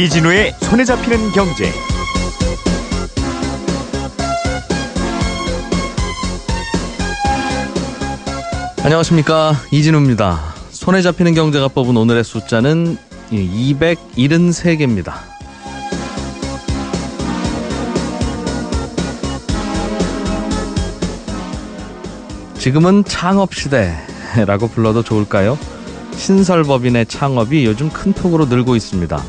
이진우의 손에 잡히는 경제. 안녕하십니까, 이진우입니다. 손에 잡히는 경제가 뽑은 오늘의 숫자는 273개입니다. 지금은 창업시대라고 불러도 좋을까요? 신설법인의 창업이 요즘 큰 폭으로 늘고 있습니다.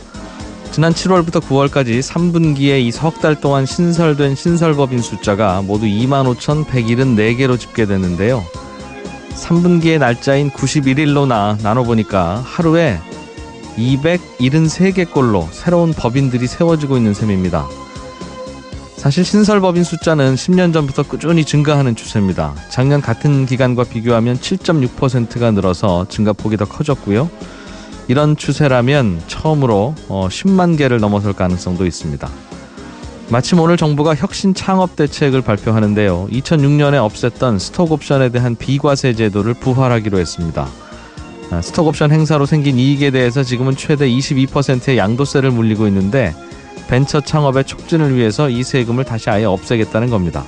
지난 7월부터 9월까지 3분기에 이 석 달 동안 신설된 신설법인 숫자가 모두 25,174개로 집계됐는데요. 3분기의 날짜인 91일로 나눠보니까 하루에 273개꼴로 새로운 법인들이 세워지고 있는 셈입니다. 사실 신설법인 숫자는 10년 전부터 꾸준히 증가하는 추세입니다. 작년 같은 기간과 비교하면 7.6%가 늘어서 증가폭이 더 커졌고요. 이런 추세라면 처음으로 10만 개를 넘어설 가능성도 있습니다. 마침 오늘 정부가 혁신 창업 대책을 발표하는데요. 2006년에 없앴던 스톡옵션에 대한 비과세 제도를 부활하기로 했습니다. 스톡옵션 행사로 생긴 이익에 대해서 지금은 최대 22%의 양도세를 물리고 있는데 벤처 창업의 촉진을 위해서 이 세금을 다시 아예 없애겠다는 겁니다.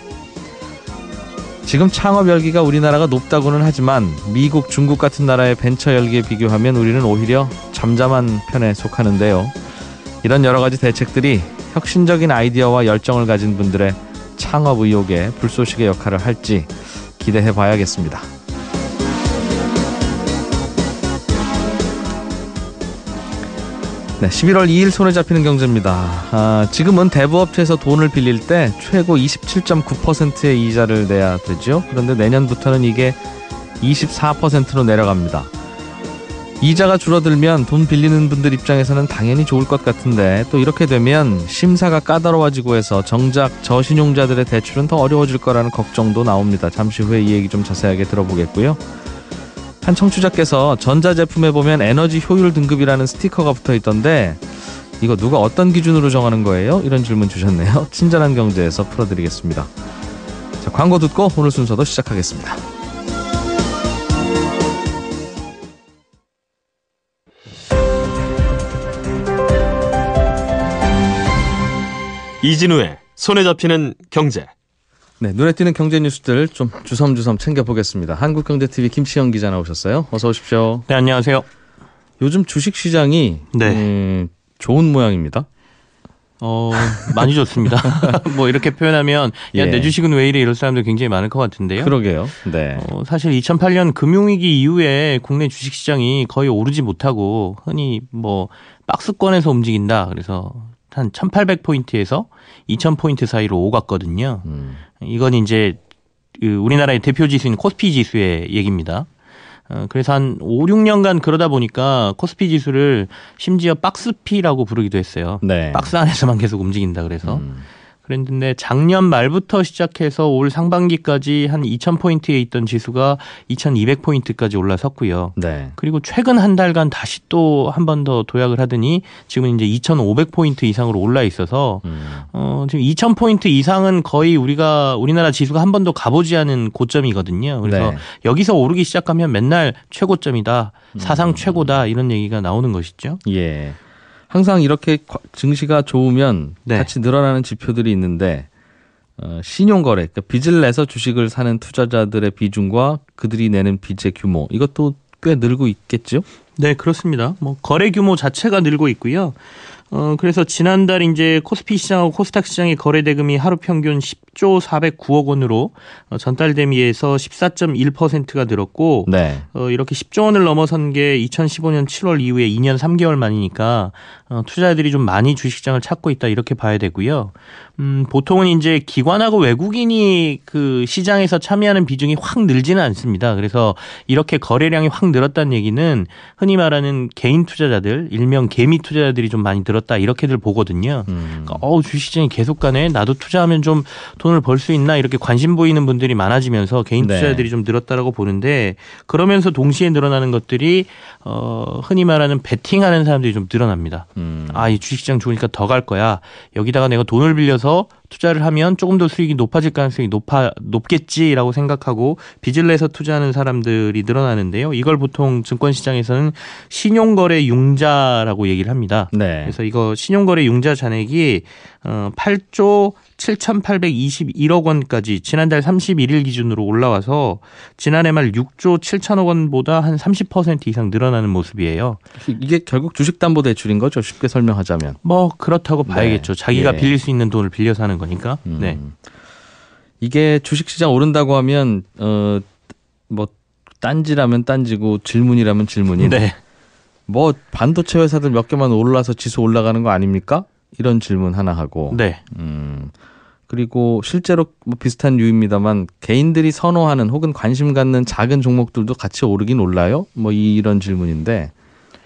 지금 창업 열기가 우리나라가 높다고는 하지만 미국, 중국 같은 나라의 벤처 열기에 비교하면 우리는 오히려 잠잠한 편에 속하는데요. 이런 여러 가지 대책들이 혁신적인 아이디어와 열정을 가진 분들의 창업 의욕에 불쏘시개 역할을 할지 기대해 봐야겠습니다. 네, 11월 2일 손에 잡히는 경제입니다. 지금은 대부업체에서 돈을 빌릴 때 최고 27.9%의 이자를 내야 되죠. 그런데 내년부터는 이게 24%로 내려갑니다. 이자가 줄어들면 돈 빌리는 분들 입장에서는 당연히 좋을 것 같은데 또 이렇게 되면 심사가 까다로워지고 해서 정작 저신용자들의 대출은 더 어려워질 거라는 걱정도 나옵니다. 잠시 후에 이 얘기 좀 자세하게 들어보겠고요. 한 청취자께서 전자제품에 보면 에너지 효율 등급이라는 스티커가 붙어 있던데 이거 누가 어떤 기준으로 정하는 거예요? 이런 질문 주셨네요. 친절한 경제에서 풀어드리겠습니다. 자, 광고 듣고 오늘 순서도 시작하겠습니다. 이진우의 손에 잡히는 경제. 네, 눈에 띄는 경제 뉴스들 좀 주섬주섬 챙겨보겠습니다. 한국경제TV 김치영 기자 나오셨어요. 어서 오십시오. 네, 안녕하세요. 요즘 주식시장이 좋은 모양입니다. 많이 좋습니다. 뭐 이렇게 표현하면 야, 내 주식은 왜 이래 이럴 사람들 굉장히 많을 것 같은데요. 그러게요. 네. 사실 2008년 금융위기 이후에 국내 주식시장이 거의 오르지 못하고 흔히 뭐 박스권에서 움직인다. 그래서 한 1800포인트에서 2000포인트 사이로 오갔거든요. 이건 이제 우리나라의 대표 지수인 코스피 지수의 얘기입니다. 그래서 한 5, 6년간 그러다 보니까 코스피 지수를 심지어 박스피라고 부르기도 했어요. 네. 박스 안에서만 계속 움직인다 그래서. 그랬는데 작년 말부터 시작해서 올 상반기까지 한 2000포인트에 있던 지수가 2200포인트까지 올라섰고요. 네. 그리고 최근 한 달간 다시 또 한 번 더 도약을 하더니 지금 이제 2500포인트 이상으로 올라 있어서 지금 2000포인트 이상은 거의 우리나라 지수가 한 번도 가보지 않은 고점이거든요. 그래서 네. 여기서 오르기 시작하면 맨날 최고점이다, 사상 최고다 이런 얘기가 나오는 것이죠. 예. 항상 이렇게 증시가 좋으면 같이 늘어나는 지표들이 있는데 신용거래, 그러니까 빚을 내서 주식을 사는 투자자들의 비중과 그들이 내는 빚의 규모 이것도 꽤 늘고 있겠죠? 네, 그렇습니다. 뭐 거래 규모 자체가 늘고 있고요. 그래서 지난달 이제 코스피 시장하고 코스닥 시장의 거래 대금이 하루 평균 10조 409억 원으로 전달 대비해서 14.1%가 늘었고 이렇게 10조 원을 넘어선 게 2015년 7월 이후에 2년 3개월 만이니까 투자자들이 좀 많이 주식시장을 찾고 있다 이렇게 봐야 되고요. 보통은 이제 기관하고 외국인이 그 시장에서 참여하는 비중이 확 늘지는 않습니다. 그래서 이렇게 거래량이 확 늘었다는 얘기는 흔히 말하는 개인 투자자들, 일명 개미 투자자들이 좀 많이 늘었다 이렇게들 보거든요. 그러니까 주식시장이 계속 가네. 나도 투자하면 좀 돈을 벌 수 있나 이렇게 관심 보이는 분들이 많아지면서 개인 투자자들이 좀 늘었다라고 보는데 그러면서 동시에 늘어나는 것들이 흔히 말하는 베팅하는 사람들이 좀 늘어납니다. 이 주식시장 좋으니까 더 갈 거야. 여기다가 내가 돈을 빌려서 투자를 하면 조금 더 수익이 높아질 가능성이 높겠지라고 생각하고 빚을 내서 투자하는 사람들이 늘어나는데요. 이걸 보통 증권시장에서는 신용거래 융자라고 얘기를 합니다. 네. 그래서 이거 신용거래 융자 잔액이 8조 7,821억 원까지 지난달 31일 기준으로 올라와서 지난해 말 6조 7천억 원보다 한 30% 이상 늘어나는 모습이에요. 이게 결국 주식담보대출인 거죠. 쉽게 설명하자면. 뭐 그렇다고 봐야겠죠. 자기가 예. 빌릴 수 있는 돈을 빌려서 하는 거니까. 네. 이게 주식시장 오른다고 하면 뭐 딴지라면 딴지고 질문이라면 질문인. 네. 뭐 반도체 회사들 몇 개만 올라서 지수 올라가는 거 아닙니까? 이런 질문 하나 하고. 네. 그리고 실제로 뭐 비슷한 류입니다만 개인들이 선호하는 혹은 관심 갖는 작은 종목들도 같이 오르긴 올라요? 뭐 이런 질문인데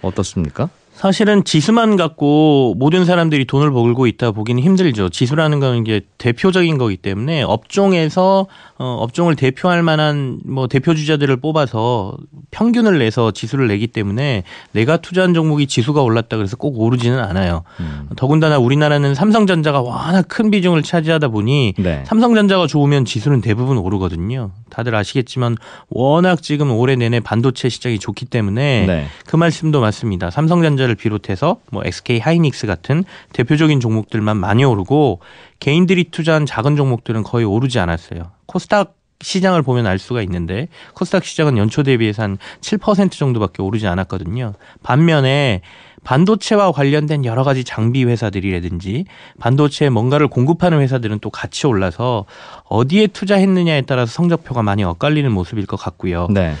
어떻습니까? 사실은 지수만 갖고 모든 사람들이 돈을 벌고 있다 보기는 힘들죠. 지수라는 거는 이게 대표적인 거기 때문에 업종에서 업종을 대표할 만한 뭐 대표 주자들을 뽑아서 평균을 내서 지수를 내기 때문에 내가 투자한 종목이 지수가 올랐다 그래서 꼭 오르지는 않아요. 더군다나 우리나라는 삼성전자가 워낙 큰 비중을 차지하다 보니 네. 삼성전자가 좋으면 지수는 대부분 오르거든요. 다들 아시겠지만 워낙 지금 올해 내내 반도체 시장이 좋기 때문에 네. 그 말씀도 맞습니다. 삼성전자를 비롯해서 뭐 SK 하이닉스 같은 대표적인 종목들만 많이 오르고 개인들이 투자한 작은 종목들은 거의 오르지 않았어요. 코스닥 시장을 보면 알 수가 있는데 코스닥 시장은 연초 대비해서 한 7% 정도밖에 오르지 않았거든요. 반면에 반도체와 관련된 여러 가지 장비 회사들이라든지 반도체에 뭔가를 공급하는 회사들은 또 같이 올라서 어디에 투자했느냐에 따라서 성적표가 많이 엇갈리는 모습일 것 같고요. 네.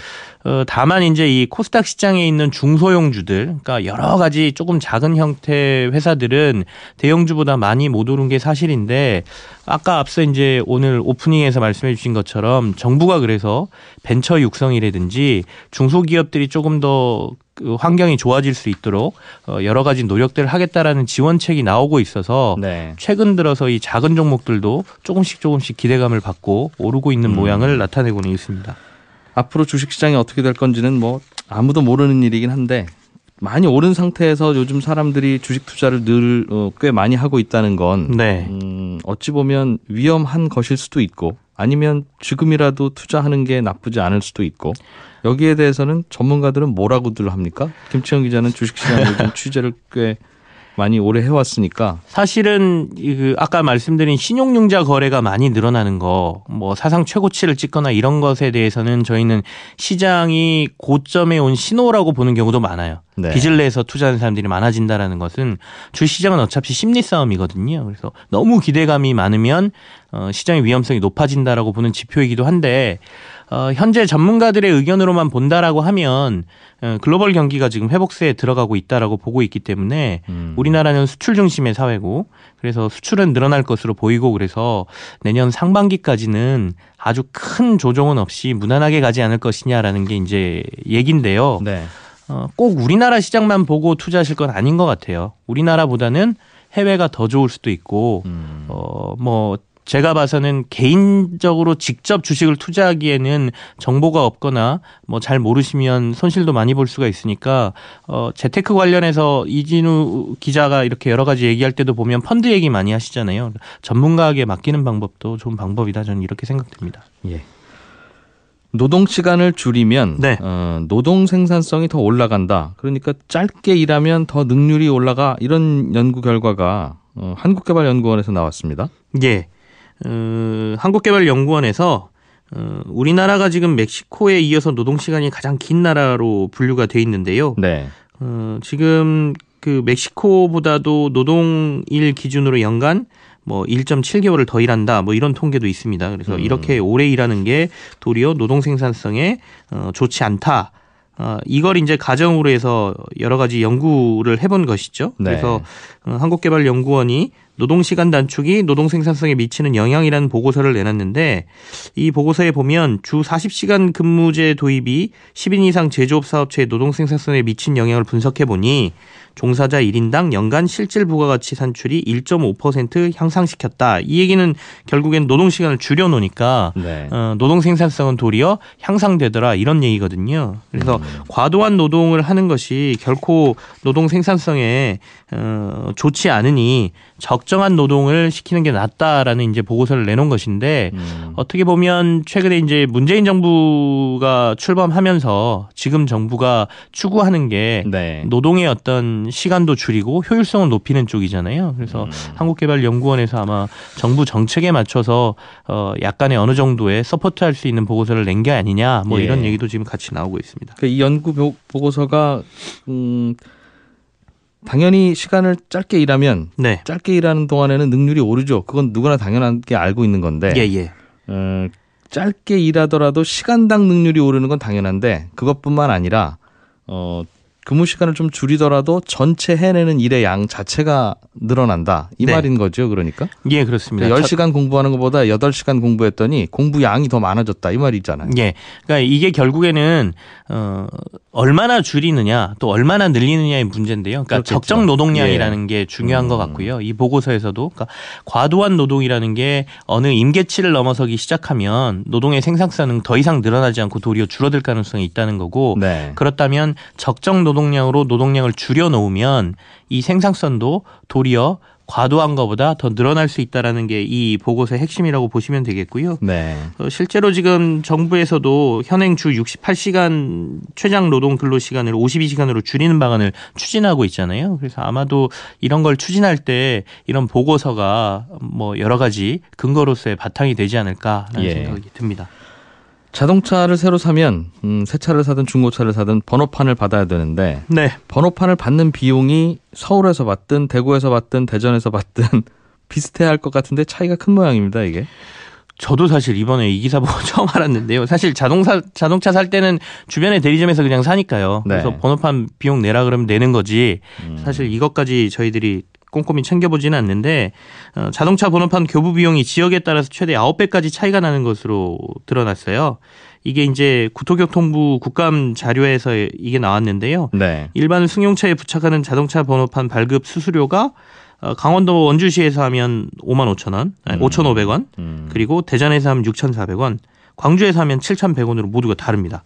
다만 이제 이 코스닥 시장에 있는 중소형주들, 그러니까 여러 가지 조금 작은 형태 회사들은 대형주보다 많이 못 오른 게 사실인데 아까 앞서 이제 오늘 오프닝에서 말씀해 주신 것처럼 정부가 그래서 벤처 육성이라든지 중소기업들이 조금 더 환경이 좋아질 수 있도록 여러 가지 노력들을 하겠다라는 지원책이 나오고 있어서 네. 최근 들어서 이 작은 종목들도 조금씩 기대감을 받고 오르고 있는 모양을 나타내고는 있습니다. 앞으로 주식시장이 어떻게 될 건지는 뭐 아무도 모르는 일이긴 한데 많이 오른 상태에서 요즘 사람들이 주식 투자를 늘 꽤 많이 하고 있다는 건 네. 어찌 보면 위험한 것일 수도 있고 아니면 지금이라도 투자하는 게 나쁘지 않을 수도 있고 여기에 대해서는 전문가들은 뭐라고들 합니까? 김치영 기자는 주식시장 요즘 취재를 꽤 많이 오래 해왔으니까. 사실은 아까 말씀드린 신용융자 거래가 많이 늘어나는 거, 뭐 사상 최고치를 찍거나 이런 것에 대해서는 저희는 시장이 고점에 온 신호라고 보는 경우도 많아요. 네. 빚을 내서 투자하는 사람들이 많아진다라는 것은 주시장은 어차피 심리 싸움이거든요. 그래서 너무 기대감이 많으면 시장의 위험성이 높아진다라고 보는 지표이기도 한데 현재 전문가들의 의견으로만 본다라고 하면 글로벌 경기가 지금 회복세에 들어가고 있다라고 보고 있기 때문에 우리나라는 수출 중심의 사회고 그래서 수출은 늘어날 것으로 보이고 그래서 내년 상반기까지는 아주 큰 조정은 없이 무난하게 가지 않을 것이냐라는 게 이제 얘긴데요. 네. 꼭 우리나라 시장만 보고 투자하실 건 아닌 것 같아요. 우리나라보다는 해외가 더 좋을 수도 있고 뭐 제가 봐서는 개인적으로 직접 주식을 투자하기에는 정보가 없거나 뭐 잘 모르시면 손실도 많이 볼 수가 있으니까 재테크 관련해서 이진우 기자가 이렇게 여러 가지 얘기할 때도 보면 펀드 얘기 많이 하시잖아요. 전문가에게 맡기는 방법도 좋은 방법이다 저는 이렇게 생각됩니다. 예. 노동 시간을 줄이면 네. 노동 생산성이 더 올라간다. 그러니까 짧게 일하면 더 능률이 올라가 이런 연구 결과가 한국개발연구원에서 나왔습니다. 예. 한국개발연구원에서 우리나라가 지금 멕시코에 이어서 노동시간이 가장 긴 나라로 분류가 돼 있는데요. 네. 지금 그 멕시코보다도 노동일 기준으로 연간 뭐 1.7개월을 더 일한다 뭐 이런 통계도 있습니다. 그래서 이렇게 오래 일하는 게 도리어 노동 생산성에 좋지 않다. 이걸 이제 가정으로 해서 여러 가지 연구를 해본 것이죠. 네. 그래서 한국개발연구원이 노동시간 단축이 노동 생산성에 미치는 영향이라는 보고서를 내놨는데 이 보고서에 보면 주 40시간 근무제 도입이 10인 이상 제조업 사업체의 노동 생산성에 미친 영향을 분석해 보니 종사자 1인당 연간 실질 부가가치 산출이 1.5% 향상시켰다. 이 얘기는 결국엔 노동시간을 줄여놓으니까 네. 노동 생산성은 도리어 향상되더라 이런 얘기거든요. 그래서 과도한 노동을 하는 것이 결코 노동 생산성에 좋지 않으니 적정한 노동을 시키는 게 낫다라는 이제 보고서를 내놓은 것인데 어떻게 보면 최근에 이제 문재인 정부가 출범하면서 지금 정부가 추구하는 게 네. 노동의 어떤 시간도 줄이고 효율성을 높이는 쪽이잖아요. 그래서 한국개발연구원에서 아마 정부 정책에 맞춰서 약간의 어느 정도의 서포트할 수 있는 보고서를 낸 게 아니냐 뭐 예. 이런 얘기도 지금 같이 나오고 있습니다. 이 연구 보고서가 당연히 시간을 짧게 일하면 네. 짧게 일하는 동안에는 능률이 오르죠. 그건 누구나 당연하게 알고 있는 건데 예. 짧게 일하더라도 시간당 능률이 오르는 건 당연한데 그것뿐만 아니라 근무 시간을 좀 줄이더라도 전체 해내는 일의 양 자체가 늘어난다. 이 네. 말인 거죠. 그러니까. 예, 그렇습니다. 10시간 공부하는 것보다 8시간 공부했더니 공부 양이 더 많아졌다. 이 말이잖아요. 예. 그러니까 이게 결국에는 얼마나 줄이느냐 또 얼마나 늘리느냐의 문제인데요. 그러니까 그렇겠죠. 적정 노동량이라는 게 중요한 것 같고요. 이 보고서에서도 그러니까 과도한 노동이라는 게 어느 임계치를 넘어서기 시작하면 노동의 생산성은 더 이상 늘어나지 않고 도리어 줄어들 가능성이 있다는 거고 네. 그렇다면 적정 노동량으로 노동량을 줄여 놓으면 이 생산성도 도리어 과도한 것보다 더 늘어날 수 있다라는 게 이 보고서의 핵심이라고 보시면 되겠고요. 네. 실제로 지금 정부에서도 현행 주 68시간 최장 노동 근로 시간을 52시간으로 줄이는 방안을 추진하고 있잖아요. 그래서 아마도 이런 걸 추진할 때 이런 보고서가 뭐 여러 가지 근거로서의 바탕이 되지 않을까라는 예. 생각이 듭니다. 자동차를 새로 사면 새 차를 사든 중고차를 사든 번호판을 받아야 되는데 네. 번호판을 받는 비용이 서울에서 받든 대구에서 받든 대전에서 받든 비슷해야 할 것 같은데 차이가 큰 모양입니다. 이게. 저도 사실 이번에 이 기사 보고 처음 알았는데요. 사실 자동차 살 때는 주변의 대리점에서 그냥 사니까요. 네. 그래서 번호판 비용 내라 그러면 내는 거지. 사실 이것까지 저희들이 꼼꼼히 챙겨보지는 않는데 자동차 번호판 교부 비용이 지역에 따라서 최대 9배까지 차이가 나는 것으로 드러났어요. 이게 이제 국토교통부 국감 자료에서 이게 나왔는데요. 네. 일반 승용차에 부착하는 자동차 번호판 발급 수수료가 강원도 원주시에서 하면 55,000원, 5,500원, 그리고 대전에서 하면 6,400원, 광주에서 하면 7,100원으로 모두가 다릅니다.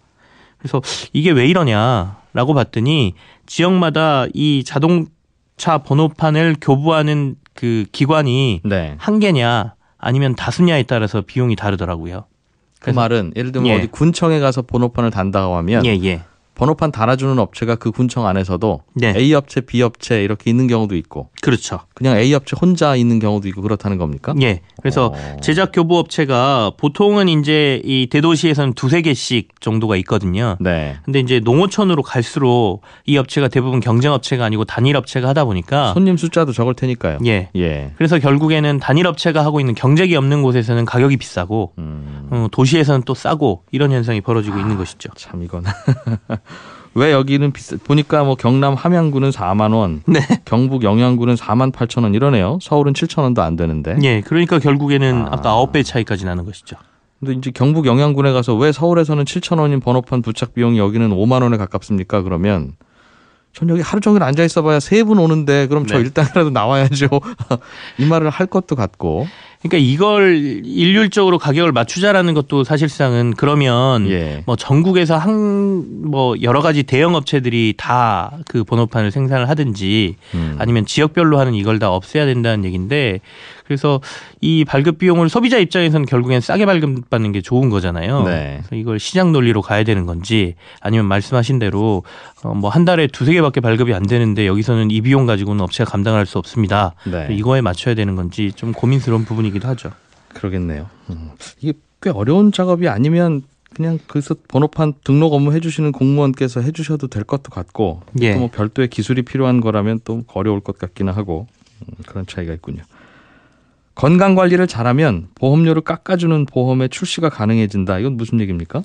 그래서 이게 왜 이러냐라고 봤더니 지역마다 이 자동차 번호판을 교부하는 그 기관이 네. 한 개냐 아니면 다수냐에 따라서 비용이 다르더라고요. 그 말은 예를 들면 예. 어디 군청에 가서 번호판을 단다고 하면 예. 번호판 달아주는 업체가 그 군청 안에서도 네. A 업체, B 업체 이렇게 있는 경우도 있고 그렇죠. 그냥 A 업체 혼자 있는 경우도 있고 그렇다는 겁니까? 예. 그래서 제작 교부 업체가 보통은 이제 이 대도시에서는 2-3개씩 정도가 있거든요. 네. 근데 이제 농어촌으로 갈수록 이 업체가 대부분 경쟁 업체가 아니고 단일 업체가 하다 보니까 손님 숫자도 적을 테니까요. 예. 예. 그래서 결국에는 단일 업체가 하고 있는 경쟁이 없는 곳에서는 가격이 비싸고 도시에서는 또 싸고 이런 현상이 벌어지고 있는 것이죠. 참 이건 왜 여기는 보니까 뭐 경남 함양구는 4만 원, 네. 경북 영양구는 4만 8천 원 이러네요. 서울은 7천 원도 안 되는데. 예. 그러니까 결국에는 아까 9배 차이까지 나는 것이죠. 근데 이제 경북 영양군에 가서 왜 서울에서는 7천 원인 번호판 부착 비용이 여기는 5만 원에 가깝습니까? 그러면 전 여기 하루 종일 앉아 있어봐야 3분 오는데 그럼 저 네. 일당이라도 나와야죠. 이 말을 할 것도 같고. 그러니까 이걸 일률적으로 가격을 맞추자라는 것도 사실상은 그러면 예. 뭐 전국에서 뭐 여러 가지 대형 업체들이 다 그 번호판을 생산을 하든지 아니면 지역별로 하는 이걸 다 없애야 된다는 얘기인데 그래서 이 발급 비용을 소비자 입장에서는 결국엔 싸게 발급받는 게 좋은 거잖아요. 네. 그래서 이걸 시장 논리로 가야 되는 건지 아니면 말씀하신 대로 뭐 한 달에 2-3개밖에 발급이 안 되는데 여기서는 이 비용 가지고는 업체가 감당할 수 없습니다. 네. 이거에 맞춰야 되는 건지 좀 고민스러운 부분이기도 하죠. 그러겠네요. 이게 꽤 어려운 작업이 아니면 그냥 그래서 번호판 등록 업무 해주시는 공무원께서 해주셔도 될 것도 같고 예. 또 뭐 별도의 기술이 필요한 거라면 또 어려울 것 같기는 하고 그런 차이가 있군요. 건강 관리를 잘하면 보험료를 깎아주는 보험의 출시가 가능해진다. 이건 무슨 얘기입니까?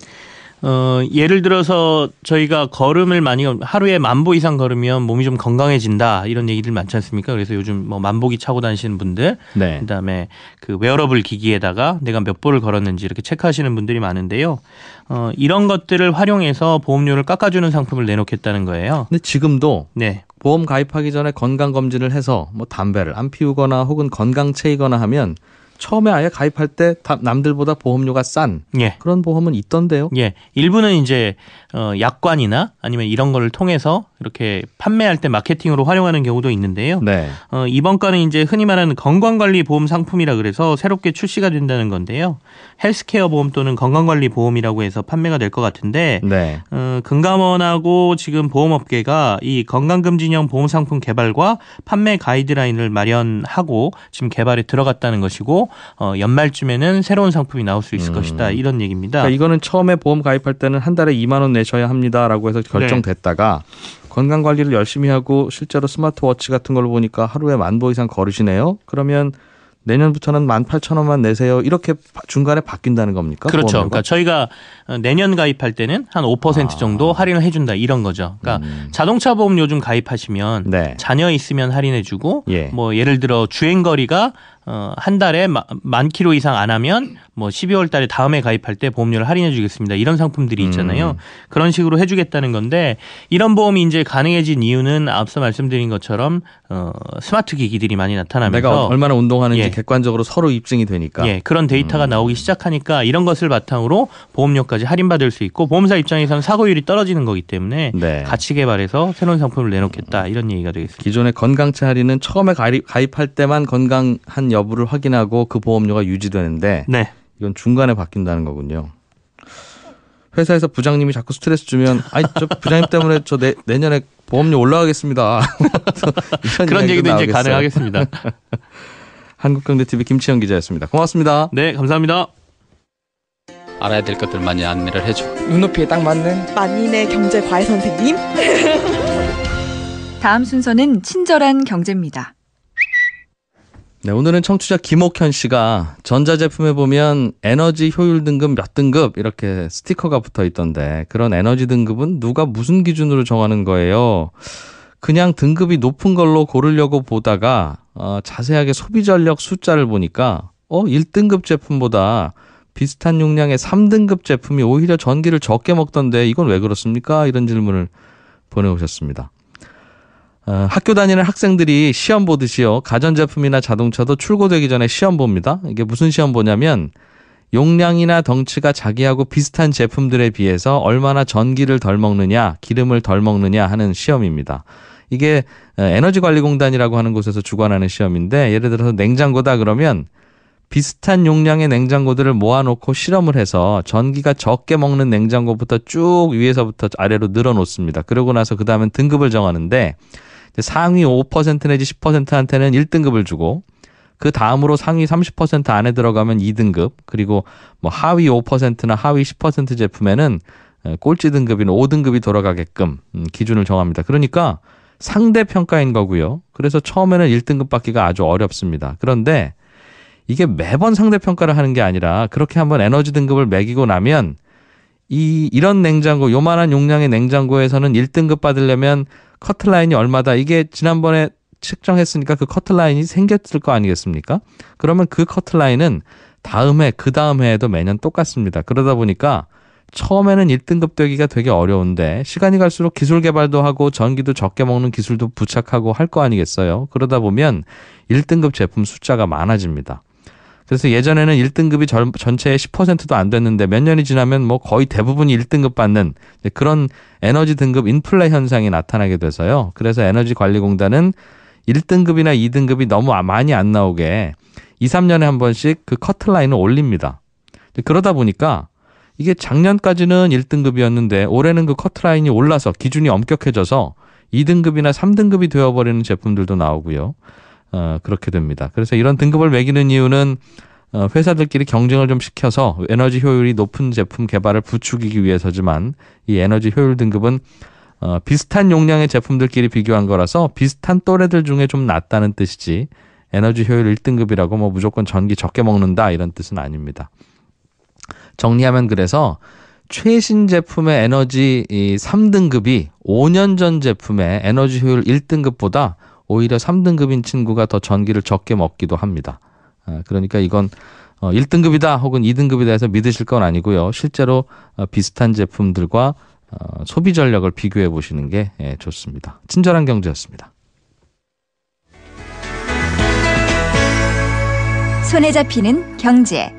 예를 들어서 저희가 걸음을 많이 하루에 10,000보 이상 걸으면 몸이 좀 건강해진다 이런 얘기들 많지 않습니까? 그래서 요즘 뭐 10,000보기 차고 다니시는 분들, 네. 그다음에 그 웨어러블 기기에다가 내가 몇 보를 걸었는지 이렇게 체크하시는 분들이 많은데요. 이런 것들을 활용해서 보험료를 깎아주는 상품을 내놓겠다는 거예요. 근데 지금도 네, 보험 가입하기 전에 건강 검진을 해서 뭐 담배를 안 피우거나 혹은 건강체이거나 하면 처음에 아예 가입할 때 남들보다 보험료가 싼 예. 그런 보험은 있던데요. 예, 일부는 이제 약관이나 아니면 이런 거를 통해서 이렇게 판매할 때 마케팅으로 활용하는 경우도 있는데요. 네. 이번 건은 이제 흔히 말하는 건강관리 보험 상품이라 그래서 새롭게 출시가 된다는 건데요. 헬스케어 보험 또는 건강관리 보험이라고 해서 판매가 될 것 같은데 네. 금감원하고 지금 보험업계가 이 건강검진형 보험 상품 개발과 판매 가이드라인을 마련하고 지금 개발에 들어갔다는 것이고 연말쯤에는 새로운 상품이 나올 수 있을 것이다 이런 얘기입니다. 그러니까 이거는 처음에 보험 가입할 때는 한 달에 2만 원 내셔야 합니다라고 해서 결정됐다가 건강 관리를 열심히 하고 실제로 스마트워치 같은 걸 보니까 하루에 10,000보 이상 걸으시네요. 그러면 내년부터는 18,000원만 내세요. 이렇게 중간에 바뀐다는 겁니까? 그렇죠. 보험료가? 그러니까 저희가 내년 가입할 때는 한 5% 정도 할인을 해준다 이런 거죠. 그러니까 자동차 보험 요즘 가입하시면 네. 자녀 있으면 할인해주고 예. 뭐 예를 들어 주행 거리가 한 달에 10,000km 이상 안 하면 뭐 12월 달에 다음에 가입할 때 보험료를 할인해 주겠습니다. 이런 상품들이 있잖아요. 그런 식으로 해주겠다는 건데 이런 보험이 이제 가능해진 이유는 앞서 말씀드린 것처럼 스마트 기기들이 많이 나타나면서 내가 얼마나 운동하는지 예. 객관적으로 서로 입증이 되니까. 예, 그런 데이터가 나오기 시작하니까 이런 것을 바탕으로 보험료까지 할인받을 수 있고 보험사 입장에서는 사고율이 떨어지는 거기 때문에 네. 같이 개발해서 새로운 상품을 내놓겠다 이런 얘기가 되겠습니다. 기존의 건강차 할인은 처음에 가입할 때만 건강한 여부를 확인하고 그 보험료가 유지되는데 네. 이건 중간에 바뀐다는 거군요. 회사에서 부장님이 자꾸 스트레스 주면 아이 저 부장님 때문에 저 내년에 보험료 올라가겠습니다. 그런 얘기도 이제 나오겠어요. 가능하겠습니다. 한국경제TV 김치영 기자였습니다. 고맙습니다. 네, 감사합니다. 알아야 될 것들 많이 안내를 해주고 눈높이에 딱 맞는 만인의 경제 과외 선생님. 다음 순서는 친절한 경제입니다. 네, 오늘은 청취자 김옥현 씨가 전자제품에 보면 에너지 효율 등급 몇 등급 이렇게 스티커가 붙어 있던데 그런 에너지 등급은 누가 무슨 기준으로 정하는 거예요? 그냥 등급이 높은 걸로 고르려고 보다가 자세하게 소비 전력 숫자를 보니까 1등급 제품보다 비슷한 용량의 3등급 제품이 오히려 전기를 적게 먹던데 이건 왜 그렇습니까? 이런 질문을 보내오셨습니다. 학교 다니는 학생들이 시험 보듯이요. 가전제품이나 자동차도 출고되기 전에 시험 봅니다. 이게 무슨 시험 보냐면 용량이나 덩치가 자기하고 비슷한 제품들에 비해서 얼마나 전기를 덜 먹느냐, 기름을 덜 먹느냐 하는 시험입니다. 이게 에너지관리공단이라고 하는 곳에서 주관하는 시험인데 예를 들어서 냉장고다 그러면 비슷한 용량의 냉장고들을 모아놓고 실험을 해서 전기가 적게 먹는 냉장고부터 쭉 위에서부터 아래로 늘어놓습니다. 그러고 나서 그 다음엔 등급을 정하는데 상위 5% 내지 10%한테는 1등급을 주고 그 다음으로 상위 30% 안에 들어가면 2등급 그리고 뭐 하위 5%나 하위 10% 제품에는 꼴찌 등급인 5등급이 돌아가게끔 기준을 정합니다. 그러니까 상대평가인 거고요. 그래서 처음에는 1등급 받기가 아주 어렵습니다. 그런데 이게 매번 상대평가를 하는 게 아니라 그렇게 한번 에너지 등급을 매기고 나면 이런 냉장고 요만한 용량의 냉장고에서는 1등급 받으려면 커트라인이 얼마다 이게 지난번에 측정했으니까 그 커트라인이 생겼을 거 아니겠습니까? 그러면 그 커트라인은 다음 해 그 다음 해에도 매년 똑같습니다. 그러다 보니까 처음에는 1등급 되기가 되게 어려운데 시간이 갈수록 기술 개발도 하고 전기도 적게 먹는 기술도 부착하고 할 거 아니겠어요? 그러다 보면 1등급 제품 숫자가 많아집니다. 그래서 예전에는 1등급이 전체의 10%도 안 됐는데 몇 년이 지나면 뭐 거의 대부분이 1등급 받는 그런 에너지 등급 인플레 현상이 나타나게 돼서요. 그래서 에너지관리공단은 1등급이나 2등급이 너무 많이 안 나오게 2, 3년에 한 번씩 그 커트라인을 올립니다. 그러다 보니까 이게 작년까지는 1등급이었는데 올해는 그 커트라인이 올라서 기준이 엄격해져서 2등급이나 3등급이 되어버리는 제품들도 나오고요. 그렇게 됩니다. 그래서 이런 등급을 매기는 이유는 회사들끼리 경쟁을 좀 시켜서 에너지 효율이 높은 제품 개발을 부추기기 위해서지만 이 에너지 효율 등급은 비슷한 용량의 제품들끼리 비교한 거라서 비슷한 또래들 중에 좀 낫다는 뜻이지 에너지 효율 1등급이라고 뭐 무조건 전기 적게 먹는다 이런 뜻은 아닙니다. 정리하면 그래서 최신 제품의 에너지 3등급이 5년 전 제품의 에너지 효율 1등급보다 오히려 3등급인 친구가 더 전기를 적게 먹기도 합니다. 그러니까 이건 1등급이다 혹은 2등급이다 해서 믿으실 건 아니고요. 실제로 비슷한 제품들과 소비 전력을 비교해 보시는 게 좋습니다. 친절한 경제였습니다. 손에 잡히는 경제.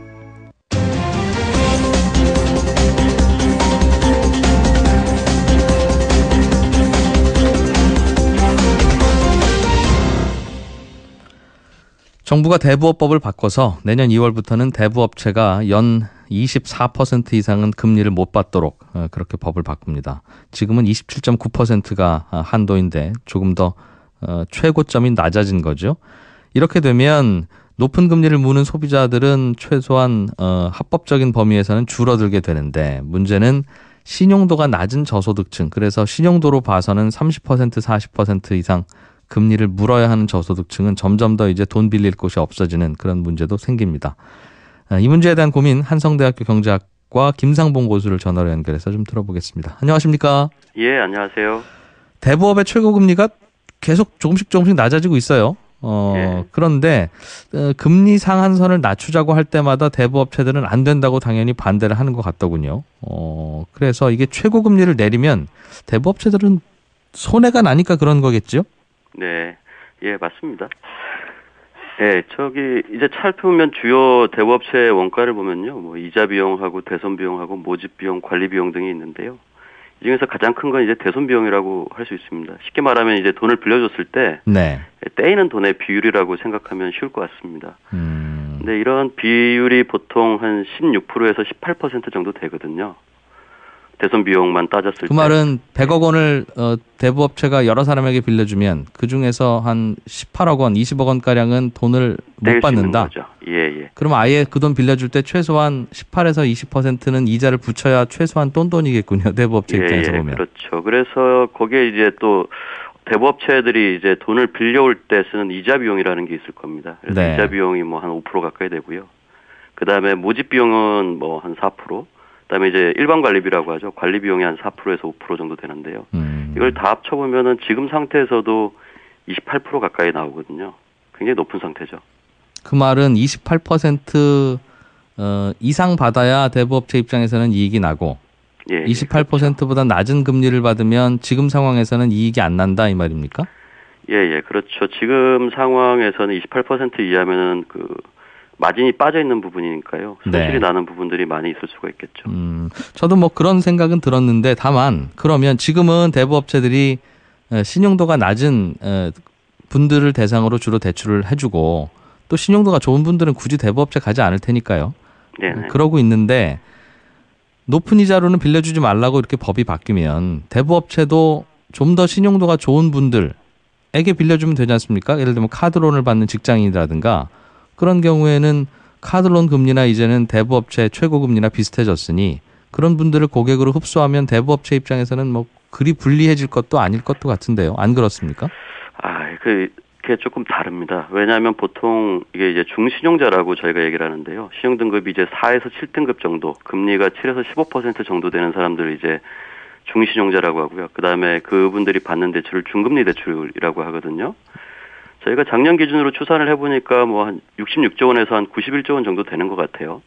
정부가 대부업법을 바꿔서 내년 2월부터는 대부업체가 연 24% 이상은 금리를 못 받도록 그렇게 법을 바꿉니다. 지금은 27.9%가 한도인데 조금 더 최고점이 낮아진 거죠. 이렇게 되면 높은 금리를 무는 소비자들은 최소한 합법적인 범위에서는 줄어들게 되는데 문제는 신용도가 낮은 저소득층, 그래서 신용도로 봐서는 30% 40% 이상 금리를 물어야 하는 저소득층은 점점 더 이제 돈 빌릴 곳이 없어지는 그런 문제도 생깁니다. 이 문제에 대한 고민 한성대학교 경제학과 김상봉 교수를 전화로 연결해서 좀 들어보겠습니다. 안녕하십니까? 예, 안녕하세요. 대부업의 최고금리가 계속 조금씩 낮아지고 있어요. 예. 그런데 금리 상한선을 낮추자고 할 때마다 대부업체들은 안 된다고 당연히 반대를 하는 것 같더군요. 그래서 이게 최고금리를 내리면 대부업체들은 손해가 나니까 그런 거겠죠? 네, 예, 맞습니다. 예, 이제 살펴보면 주요 대부업체 원가를 보면요, 뭐, 이자 비용하고 대손 비용하고 모집 비용, 관리 비용 등이 있는데요. 이 중에서 가장 큰 건 이제 대손 비용이라고 할 수 있습니다. 쉽게 말하면 이제 돈을 빌려줬을 때, 네. 떼이는 돈의 비율이라고 생각하면 쉬울 것 같습니다. 근데 이런 비율이 보통 한 16%에서 18% 정도 되거든요. 대손 비용만 따졌을 때. 그 말은 100억 원을 대부업체가 여러 사람에게 빌려주면 그중에서 한 18억 원, 20억 원가량은 돈을 못 받는다. 예. 그러면 아예 그 돈 빌려줄 때 최소한 18에서 20%는 이자를 붙여야 최소한 돈이겠군요. 대부업체 입장에서 보면. 그렇죠. 그래서 거기에 이제 또 대부업체들이 이제 돈을 빌려올 때 쓰는 이자 비용이라는 게 있을 겁니다. 그래서 네. 이자 비용이 뭐 한 5% 가까이 되고요. 그 다음에 모집 비용은 뭐 한 4%. 그다음에 이제 일반 관리비라고 하죠. 관리 비용이 한 4%에서 5% 정도 되는데요. 이걸 다 합쳐보면은 지금 상태에서도 28% 가까이 나오거든요. 굉장히 높은 상태죠. 그 말은 28% 이상 받아야 대부업체 입장에서는 이익이 나고 28%보다 낮은 금리를 받으면 지금 상황에서는 이익이 안 난다 이 말입니까? 예, 그렇죠. 지금 상황에서는 28% 이하면은 마진이 빠져 있는 부분이니까요. 손실이 나는 부분들이 많이 있을 수가 있겠죠. 저도 뭐 그런 생각은 들었는데 다만 그러면 지금은 대부업체들이 신용도가 낮은 분들을 대상으로 주로 대출을 해주고 또 신용도가 좋은 분들은 굳이 대부업체 가지 않을 테니까요. 네네. 그러고 있는데 높은 이자로는 빌려주지 말라고 이렇게 법이 바뀌면 대부업체도 좀 더 신용도가 좋은 분들에게 빌려주면 되지 않습니까? 예를 들면 카드론을 받는 직장인이라든가 그런 경우에는 카드론 금리나 이제는 대부업체 최고금리나 비슷해졌으니 그런 분들을 고객으로 흡수하면 대부업체 입장에서는 뭐 그리 불리해질 것도 아닐 것도 같은데요. 안 그렇습니까? 그게 조금 다릅니다. 왜냐하면 보통 이게 이제 중신용자라고 저희가 얘기를 하는데요. 신용등급이 이제 4에서 7등급 정도, 금리가 7에서 15% 정도 되는 사람들을 이제 중신용자라고 하고요. 그 다음에 그분들이 받는 대출을 중금리 대출이라고 하거든요. 저희가 작년 기준으로 추산을 해보니까 뭐 한 66조 원에서 한 91조 원 정도 되는 것 같아요.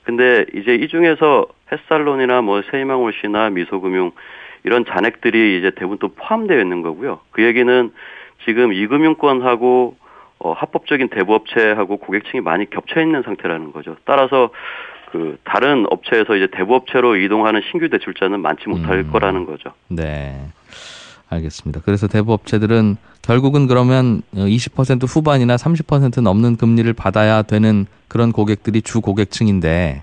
근데 이제 이 중에서 햇살론이나 뭐 세희망홀씨나 미소금융 이런 잔액들이 이제 대부분 또 포함되어 있는 거고요. 그 얘기는 지금 이금융권하고 합법적인 대부업체하고 고객층이 많이 겹쳐 있는 상태라는 거죠. 따라서 다른 업체에서 이제 대부업체로 이동하는 신규 대출자는 많지 못할 거라는 거죠. 네. 알겠습니다. 그래서 대부업체들은 결국은 그러면 20% 후반이나 30% 넘는 금리를 받아야 되는 그런 고객들이 주 고객층인데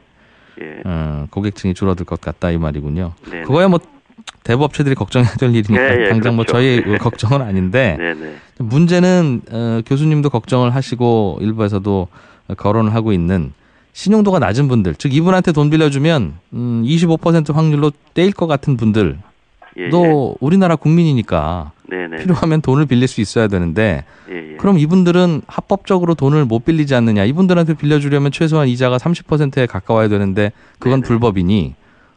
고객층이 줄어들 것 같다 이 말이군요. 네네. 그거야 뭐 대부업체들이 걱정해야 될 일이니까 당장 그렇죠. 뭐 저희 걱정은 아닌데 문제는 교수님도 걱정을 하시고 일부에서도 거론을 하고 있는 신용도가 낮은 분들, 즉 이분한테 돈 빌려주면 25% 확률로 떼일 것 같은 분들 또 우리나라 국민이니까 필요하면 돈을 빌릴 수 있어야 되는데 그럼 이분들은 합법적으로 돈을 못 빌리지 않느냐. 이분들한테 빌려주려면 최소한 이자가 30%에 가까워야 되는데 그건 불법이니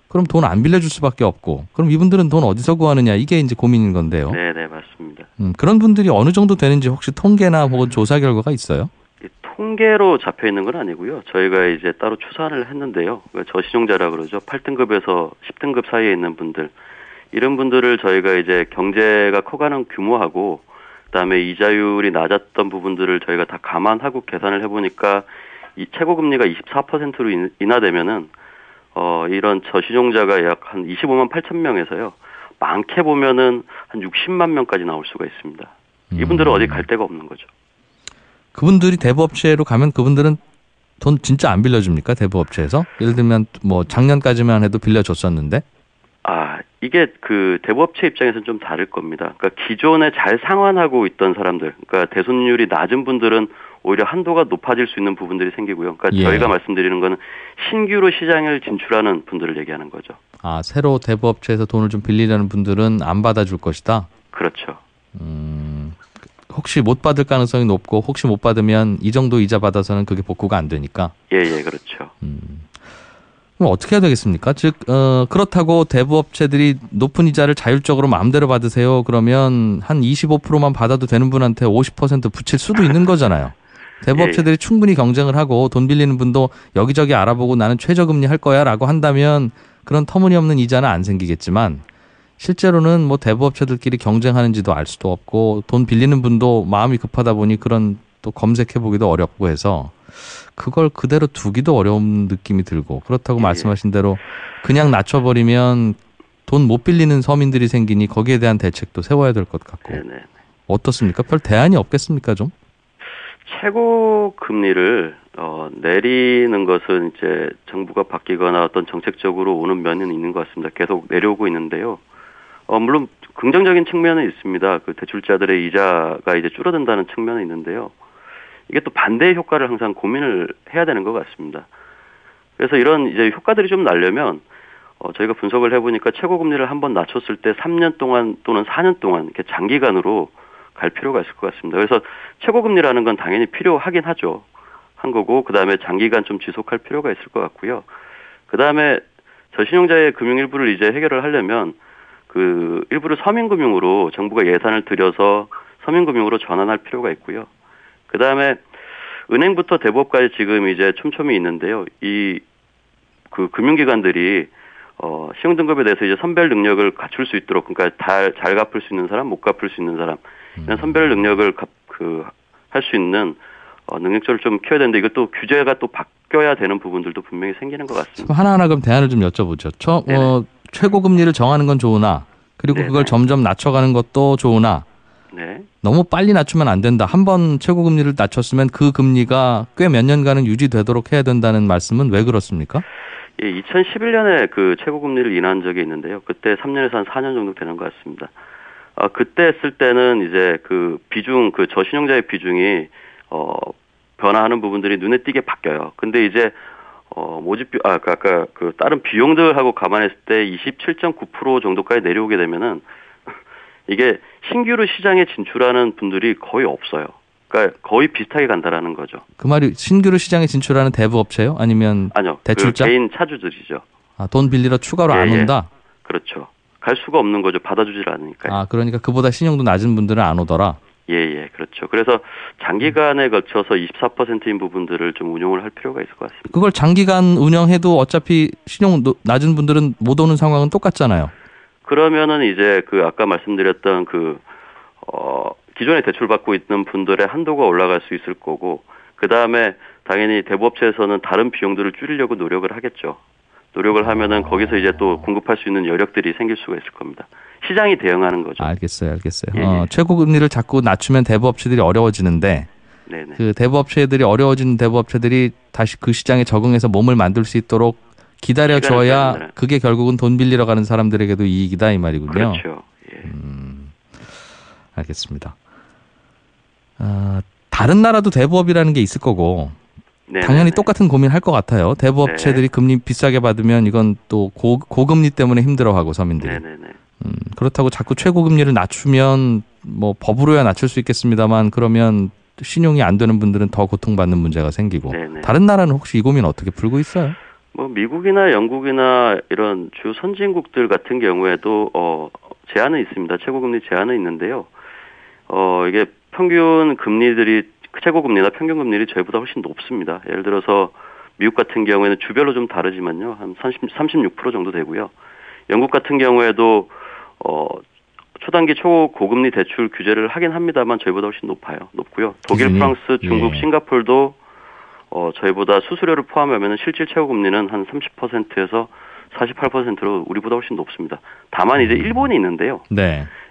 그럼 돈 안 빌려줄 수밖에 없고 그럼 이분들은 돈 어디서 구하느냐. 이게 이제 고민인 건데요. 네, 맞습니다. 그런 분들이 어느 정도 되는지 혹시 통계나 혹은 조사 결과가 있어요? 통계로 잡혀 있는 건 아니고요. 저희가 이제 따로 추산을 했는데요. 저신용자라 그러죠. 8등급에서 10등급 사이에 있는 분들. 이런 분들을 저희가 이제 경제가 커가는 규모하고 그다음에 이자율이 낮았던 부분들을 저희가 다 감안하고 계산을 해보니까 이 최고금리가 24%로 인하되면은 이런 저신용자가 약 한 25만 8천 명에서요. 많게 보면은 한 60만 명까지 나올 수가 있습니다. 이분들은 어디 갈 데가 없는 거죠. 그분들이 대부업체로 가면 그분들은 돈 진짜 안 빌려줍니까? 대부업체에서? 예를 들면 뭐 작년까지만 해도 빌려줬었는데. 이게 그 대부업체 입장에서는 좀 다를 겁니다. 그러니까 기존에 잘 상환하고 있던 사람들, 그러니까 대손율이 낮은 분들은 오히려 한도가 높아질 수 있는 부분들이 생기고요. 그러니까 저희가 말씀드리는 거는 신규로 시장을 진출하는 분들을 얘기하는 거죠. 새로 대부업체에서 돈을 좀 빌리려는 분들은 안 받아줄 것이다? 그렇죠. 혹시 못 받을 가능성이 높고 혹시 못 받으면 이 정도 이자 받아서는 그게 복구가 안 되니까? 예, 그렇죠. 그럼 어떻게 해야 되겠습니까? 즉 그렇다고 대부업체들이 높은 이자를 자율적으로 마음대로 받으세요. 그러면 한 25%만 받아도 되는 분한테 50% 붙일 수도 있는 거잖아요. 대부업체들이 충분히 경쟁을 하고 돈 빌리는 분도 여기저기 알아보고 나는 최저금리 할 거야 라고 한다면 그런 터무니없는 이자는 안 생기겠지만 실제로는 뭐 대부업체들끼리 경쟁하는지도 알 수도 없고 돈 빌리는 분도 마음이 급하다 보니 그런 또 검색해보기도 어렵고 해서 그걸 그대로 두기도 어려운 느낌이 들고 그렇다고 말씀하신 대로 그냥 낮춰버리면 돈 못 빌리는 서민들이 생기니 거기에 대한 대책도 세워야 될 것 같고 어떻습니까? 별 대안이 없겠습니까 좀? 최고 금리를 내리는 것은 이제 정부가 바뀌거나 어떤 정책적으로 오는 면은 있는 것 같습니다. 계속 내려오고 있는데요. 물론 긍정적인 측면은 있습니다. 그 대출자들의 이자가 이제 줄어든다는 측면은 있는데요. 이게 또 반대의 효과를 항상 고민을 해야 되는 것 같습니다. 그래서 이런 이제 효과들이 좀 나려면 저희가 분석을 해보니까 최고 금리를 한번 낮췄을 때 3년 동안 또는 4년 동안 이렇게 장기간으로 갈 필요가 있을 것 같습니다. 그래서 최고 금리라는 건 당연히 필요하긴 하죠. 한 거고 그다음에 장기간 좀 지속할 필요가 있을 것 같고요. 그다음에 저신용자의 금융 일부를 이제 해결을 하려면 그 일부를 서민금융으로 정부가 예산을 들여서 서민금융으로 전환할 필요가 있고요. 그다음에 은행부터 대부업까지 지금 이제 촘촘히 있는데요. 이 그 금융기관들이 신용등급에 대해서 이제 선별 능력을 갖출 수 있도록 그러니까 잘 갚을 수 있는 사람, 못 갚을 수 있는 사람 이런 선별 능력을 할 수 있는 능력들을 좀 키워야 되는데 이것도 규제가 또 바뀌어야 되는 부분들도 분명히 생기는 것 같습니다. 하나하나 그럼 대안을 좀 여쭤보죠. 최고 금리를 정하는 건 좋으나 그리고 그걸 점점 낮춰가는 것도 좋으나 너무 빨리 낮추면 안 된다. 한번 최고 금리를 낮췄으면 그 금리가 꽤 몇 년간은 유지되도록 해야 된다는 말씀은 왜 그렇습니까? 예, 2011년에 그 최고 금리를 인하한 적이 있는데요. 그때 3년에서 한 4년 정도 되는 것 같습니다. 그때 했을 때는 이제 그 비중, 그 저신용자의 비중이 변화하는 부분들이 눈에 띄게 바뀌어요. 근데 이제 모집비, 아까 그 다른 비용들하고 감안했을 때 27.9% 정도까지 내려오게 되면은 이게 신규로 시장에 진출하는 분들이 거의 없어요. 그러니까 거의 비슷하게 간다라는 거죠. 그 말이 신규로 시장에 진출하는 대부업체요? 아니면 아니요. 대출자? 그 개인 차주들이죠. 돈 빌리러 추가로 안 온다? 그렇죠. 갈 수가 없는 거죠. 받아주질 않으니까요. 그러니까 그보다 신용도 낮은 분들은 안 오더라? 예, 그렇죠. 그래서 장기간에 걸쳐서 24%인 부분들을 좀 운용을 할 필요가 있을 것 같습니다. 그걸 장기간 운영해도 어차피 신용 낮은 분들은 못 오는 상황은 똑같잖아요. 그러면은 이제 그 아까 말씀드렸던 기존에 대출받고 있는 분들의 한도가 올라갈 수 있을 거고, 그 다음에 당연히 대부업체에서는 다른 비용들을 줄이려고 노력을 하겠죠. 노력을 하면은 거기서 이제 또 공급할 수 있는 여력들이 생길 수가 있을 겁니다. 시장이 대응하는 거죠. 알겠어요. 최고 금리를 자꾸 낮추면 대부업체들이 어려워지는데, 그 대부업체들이 어려워지는 대부업체들이 다시 그 시장에 적응해서 몸을 만들 수 있도록 기다려줘야 그게 결국은 돈 빌리러 가는 사람들에게도 이익이다 이 말이군요. 그렇죠. 알겠습니다. 다른 나라도 대부업이라는 게 있을 거고 당연히 똑같은 고민할 것 같아요. 대부업체들이 금리 비싸게 받으면 이건 또 고금리 때문에 힘들어하고 서민들이. 그렇다고 자꾸 최고금리를 낮추면 뭐 법으로야 낮출 수 있겠습니다만 그러면 신용이 안 되는 분들은 더 고통받는 문제가 생기고. 다른 나라는 혹시 이 고민 어떻게 풀고 있어요? 뭐 미국이나 영국이나 이런 주 선진국들 같은 경우에도 제한은 있습니다. 최고금리 제한은 있는데요. 이게 평균 금리들이 최고금리나 평균금리를 저희보다 훨씬 높습니다. 예를 들어서 미국 같은 경우에는 주별로 좀 다르지만요. 한 36% 정도 되고요. 영국 같은 경우에도 초단기 초고금리 대출 규제를 하긴 합니다만 저희보다 훨씬 높고요. 독일, 프랑스, 중국, 싱가포르도 저희보다 수수료를 포함하면 실질 최고금리는 한 30%에서 48%로 우리보다 훨씬 높습니다. 다만 이제 일본이 있는데요.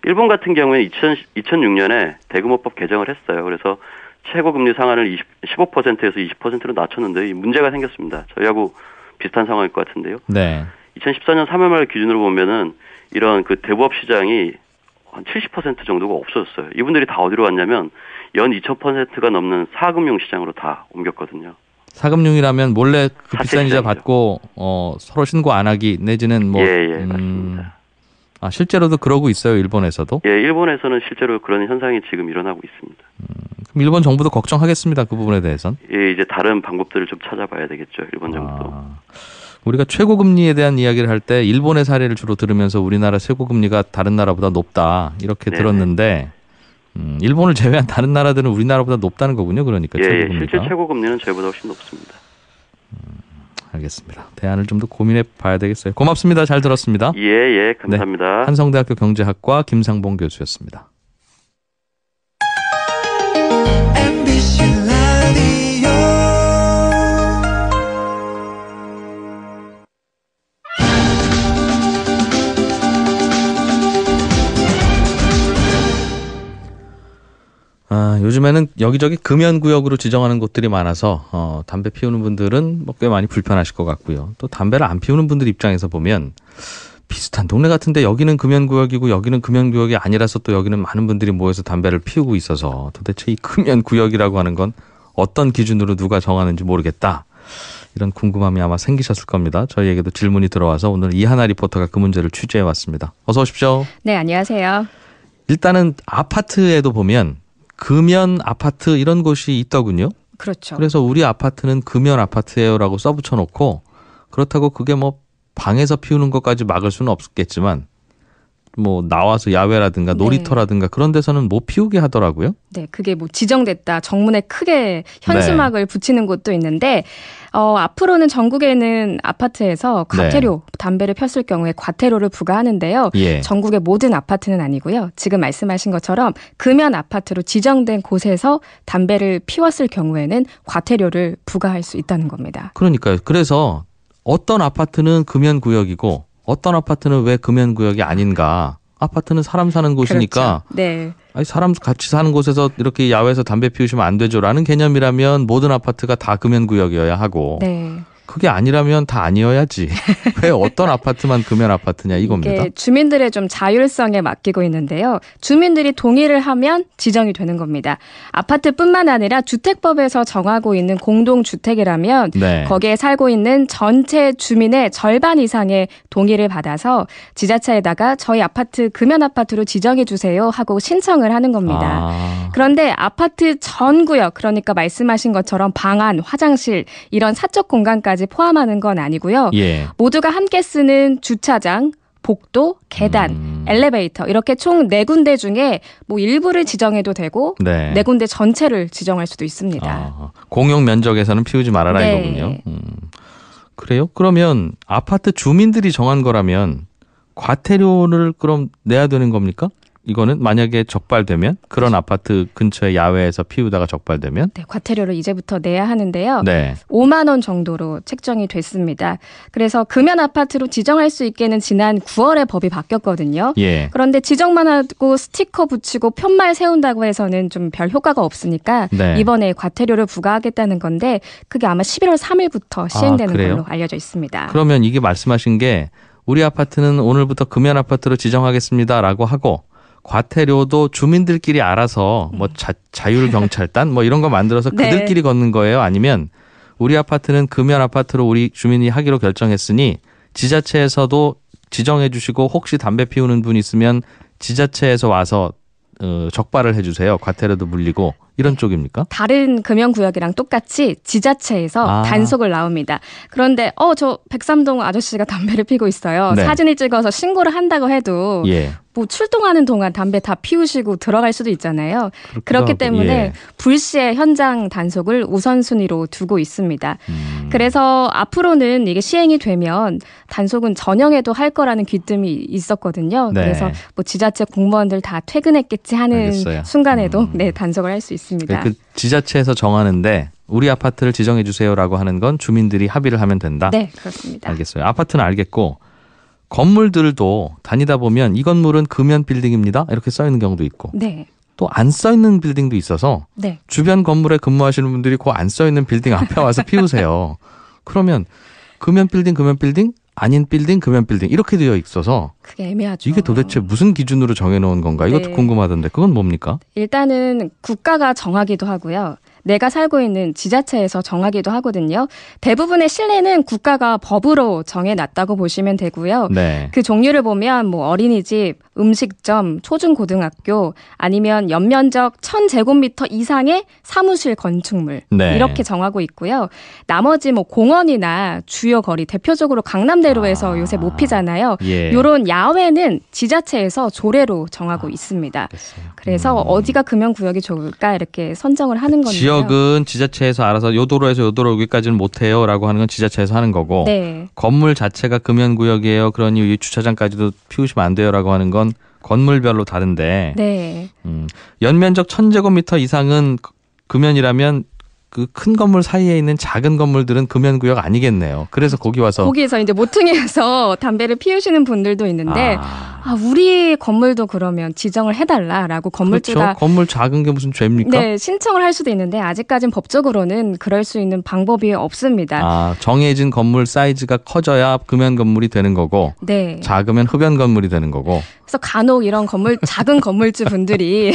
일본 같은 경우에 2006년에 대금호법 개정을 했어요. 그래서 최고금리 상한을 15%에서 20%로 낮췄는데 문제가 생겼습니다. 저희하고 비슷한 상황일 것 같은데요. 네. 2014년 3월 말 기준으로 보면은 이런 그 대부업 시장이 한 70% 정도가 없어졌어요. 이분들이 다 어디로 갔냐면 연 2,000%가 넘는 사금융 시장으로 다 옮겼거든요. 사금융이라면 몰래 그 비싼 이자 사실상이죠. 받고 서로 신고 안 하기 내지는 뭐 예, 맞습니다. 실제로도 그러고 있어요, 일본에서도. 예, 일본에서는 실제로 그런 현상이 지금 일어나고 있습니다. 그럼 일본 정부도 걱정하겠습니다, 그 부분에 대해선. 예, 이제 다른 방법들을 좀 찾아봐야 되겠죠, 일본 정부도. 우리가 최고금리에 대한 이야기를 할 때 일본의 사례를 주로 들으면서 우리나라 최고금리가 다른 나라보다 높다 이렇게 네네. 들었는데 일본을 제외한 다른 나라들은 우리나라보다 높다는 거군요. 그러니까 예, 최고금리가. 실제 최고금리는 저희보다 훨씬 높습니다. 알겠습니다. 대안을 좀 더 고민해 봐야 되겠어요. 고맙습니다. 잘 들었습니다. 예, 감사합니다. 한성대학교 경제학과 김상봉 교수였습니다. 요즘에는 여기저기 금연구역으로 지정하는 곳들이 많아서 담배 피우는 분들은 뭐 꽤 많이 불편하실 것 같고요. 또 담배를 안 피우는 분들 입장에서 보면 비슷한 동네 같은데 여기는 금연구역이고 여기는 금연구역이 아니라서 또 여기는 많은 분들이 모여서 담배를 피우고 있어서 도대체 이 금연구역이라고 하는 건 어떤 기준으로 누가 정하는지 모르겠다. 이런 궁금함이 아마 생기셨을 겁니다. 저희에게도 질문이 들어와서 오늘 이하나 리포터가 그 문제를 취재해 왔습니다. 어서 오십시오. 네, 안녕하세요. 일단은 아파트에도 보면 금연 아파트 이런 곳이 있더군요. 그렇죠. 그래서 우리 아파트는 금연 아파트예요라고 써붙여 놓고 그렇다고 그게 뭐 방에서 피우는 것까지 막을 수는 없겠지만 뭐 나와서 야외라든가 놀이터라든가 그런 데서는 못 피우게 하더라고요. 네, 그게 뭐 지정됐다. 정문에 크게 현수막을 붙이는 곳도 있는데 앞으로는 전국에는 아파트에서 과태료, 담배를 폈을 경우에 과태료를 부과하는데요. 예. 전국의 모든 아파트는 아니고요. 지금 말씀하신 것처럼 금연 아파트로 지정된 곳에서 담배를 피웠을 경우에는 과태료를 부과할 수 있다는 겁니다. 그러니까요. 그래서 어떤 아파트는 금연구역이고 어떤 아파트는 왜 금연구역이 아닌가. 아파트는 사람 사는 곳이니까 그렇죠. 네. 아니, 사람 같이 사는 곳에서 이렇게 야외에서 담배 피우시면 안 되죠라는 개념이라면 모든 아파트가 다 금연구역이어야 하고 네. 그게 아니라면 다 아니어야지. 왜 어떤 아파트만 금연 아파트냐 이겁니다. 이게 주민들의 좀 자율성에 맡기고 있는데요. 주민들이 동의를 하면 지정이 되는 겁니다. 아파트뿐만 아니라 주택법에서 정하고 있는 공동주택이라면 네. 거기에 살고 있는 전체 주민의 절반 이상의 동의를 받아서 지자체에다가 저희 아파트 금연 아파트로 지정해 주세요 하고 신청을 하는 겁니다. 그런데 아파트 전 구역, 그러니까 말씀하신 것처럼 방 안, 화장실 이런 사적 공간까지 포함하는 건 아니고요. 예. 모두가 함께 쓰는 주차장, 복도, 계단, 엘리베이터 이렇게 총 4군데 중에 뭐 일부를 지정해도 되고 네. 4군데 전체를 지정할 수도 있습니다. 공용 면적에서는 피우지 말아라 네. 이거군요. 그래요? 그러면 아파트 주민들이 정한 거라면 과태료를 그럼 내야 되는 겁니까? 이거는 만약에 적발되면 그런 아파트 근처에 야외에서 피우다가 적발되면 네, 과태료를 이제부터 내야 하는데요. 네. 5만 원 정도로 책정이 됐습니다. 그래서 금연 아파트로 지정할 수 있게는 지난 9월에 법이 바뀌었거든요. 예. 그런데 지정만 하고 스티커 붙이고 편말 세운다고 해서는 좀 별 효과가 없으니까 네. 이번에 과태료를 부과하겠다는 건데 그게 아마 11월 3일부터 시행되는 그래요? 걸로 알려져 있습니다. 그러면 이게 말씀하신 게 우리 아파트는 오늘부터 금연 아파트로 지정하겠습니다라고 하고 과태료도 주민들끼리 알아서 뭐 자율경찰단 뭐 이런 거 만들어서 네. 그들끼리 걷는 거예요? 아니면 우리 아파트는 금연 아파트로 우리 주민이 하기로 결정했으니 지자체에서도 지정해 주시고 혹시 담배 피우는 분 있으면 지자체에서 와서 적발을 해주세요. 과태료도 물리고 이런 쪽입니까? 다른 금연구역이랑 똑같이 지자체에서 단속을 나옵니다. 그런데 저 103동 아저씨가 담배를 피고 있어요. 네. 사진을 찍어서 신고를 한다고 해도 예. 뭐 출동하는 동안 담배 다 피우시고 들어갈 수도 있잖아요. 그렇기 하고, 때문에 예. 불시에 현장 단속을 우선순위로 두고 있습니다. 그래서 앞으로는 이게 시행이 되면 단속은 저녁에도 할 거라는 귀뜸이 있었거든요. 네. 그래서 뭐 지자체 공무원들 다 퇴근했겠지 하는 알겠어요. 순간에도 단속을 할 수 있습니다. 그 지자체에서 정하는데 우리 아파트를 지정해 주세요라고 하는 건 주민들이 합의를 하면 된다? 네, 그렇습니다. 알겠어요. 아파트는 알겠고 건물들도 다니다 보면 이 건물은 금연 빌딩입니다. 이렇게 써 있는 경우도 있고 네. 또 안 써 있는 빌딩도 있어서 네. 주변 건물에 근무하시는 분들이 그 안 써 있는 빌딩 앞에 와서 피우세요. 그러면 금연 빌딩, 아닌 빌딩, 금연 빌딩 이렇게 되어 있어서 그게 애매하죠. 이게 도대체 무슨 기준으로 정해놓은 건가? 이것도 네. 궁금하던데 그건 뭡니까? 일단은 국가가 정하기도 하고요. 내가 살고 있는 지자체에서 정하기도 하거든요. 대부분의 실내는 국가가 법으로 정해놨다고 보시면 되고요. 네. 그 종류를 보면 뭐 어린이집, 음식점, 초중고등학교 아니면 연면적 1000제곱미터 이상의 사무실 건축물 네. 이렇게 정하고 있고요. 나머지 뭐 공원이나 주요 거리 대표적으로 강남대로에서 요새 못 피잖아요. 예. 이런 야외는 지자체에서 조례로 정하고 있습니다. 알겠어요. 그래서 어디가 금연구역이 좋을까 이렇게 선정을 하는 건데요. 지역은 지자체에서 알아서 요 도로에서 요 도로 여기까지는 못해요라고 하는 건 지자체에서 하는 거고 네. 건물 자체가 금연구역이에요. 그러니 이 주차장까지도 피우시면 안 돼요라고 하는 건 건물별로 다른데 네. 연면적 1000제곱미터 이상은 금연이라면 그 큰 건물 사이에 있는 작은 건물들은 금연구역 아니겠네요. 그래서 거기 와서 거기에서 이제 모퉁이에서 담배를 피우시는 분들도 있는데 우리 건물도 그러면 지정을 해달라라고 건물주가 그렇죠. 건물 작은 게 무슨 죄입니까? 네, 신청을 할 수도 있는데 아직까지는 법적으로는 그럴 수 있는 방법이 없습니다. 정해진 건물 사이즈가 커져야 금연 건물이 되는 거고 네. 작으면 흡연 건물이 되는 거고. 그래서 간혹 이런 작은 건물주 분들이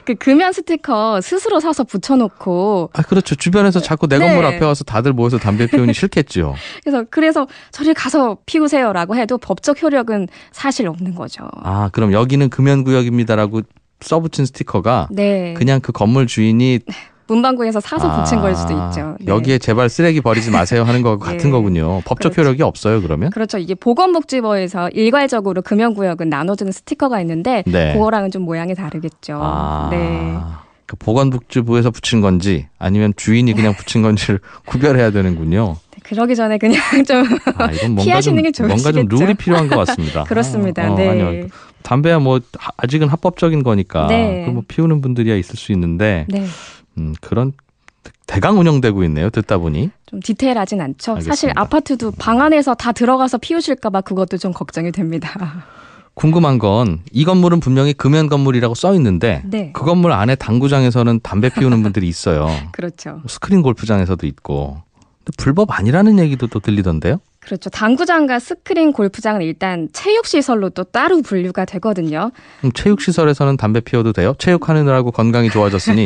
그 금연 스티커 스스로 사서 붙여놓고 그렇죠. 주변에서 자꾸 내 네. 건물 앞에 와서 다들 모여서 담배 피우니 싫겠죠. 그래서 저리 가서 피우세요라고 해도 법적 효력은 사실 없는 거죠. 그럼 여기는 금연구역입니다라고 써붙인 스티커가 네. 그냥 그 건물 주인이 문방구에서 사서 붙인 걸 수도 있죠. 네. 여기에 제발 쓰레기 버리지 마세요 하는 거 같은 네. 거군요. 법적 그렇죠. 효력이 없어요, 그러면? 그렇죠. 이게 보건복지부에서 일괄적으로 금연구역은 나눠주는 스티커가 있는데 네. 그거랑은 좀 모양이 다르겠죠. 네. 그 보건복지부에서 붙인 건지 아니면 주인이 그냥 붙인 건지를 구별해야 되는군요. 그러기 전에 그냥 좀 이건 피하시는 게 좋으시겠죠. 뭔가 좀 룰이 필요한 것 같습니다. 그렇습니다. 네. 아니요. 담배야 뭐 아직은 합법적인 거니까 네. 뭐 피우는 분들이야 있을 수 있는데 네. 그런 대강 운영되고 있네요. 듣다 보니. 좀 디테일하진 않죠. 알겠습니다. 사실 아파트도 방 안에서 다 들어가서 피우실까 봐 그것도 좀 걱정이 됩니다. 궁금한 건 이 건물은 분명히 금연 건물이라고 써 있는데 네. 그 건물 안에 당구장에서는 담배 피우는 분들이 있어요. 그렇죠. 스크린 골프장에서도 있고. 근데 불법 아니라는 얘기도 또 들리던데요? 그렇죠. 당구장과 스크린 골프장은 일단 체육시설로 또 따로 분류가 되거든요. 그럼 체육시설에서는 담배 피워도 돼요? 체육하느라고 건강이 좋아졌으니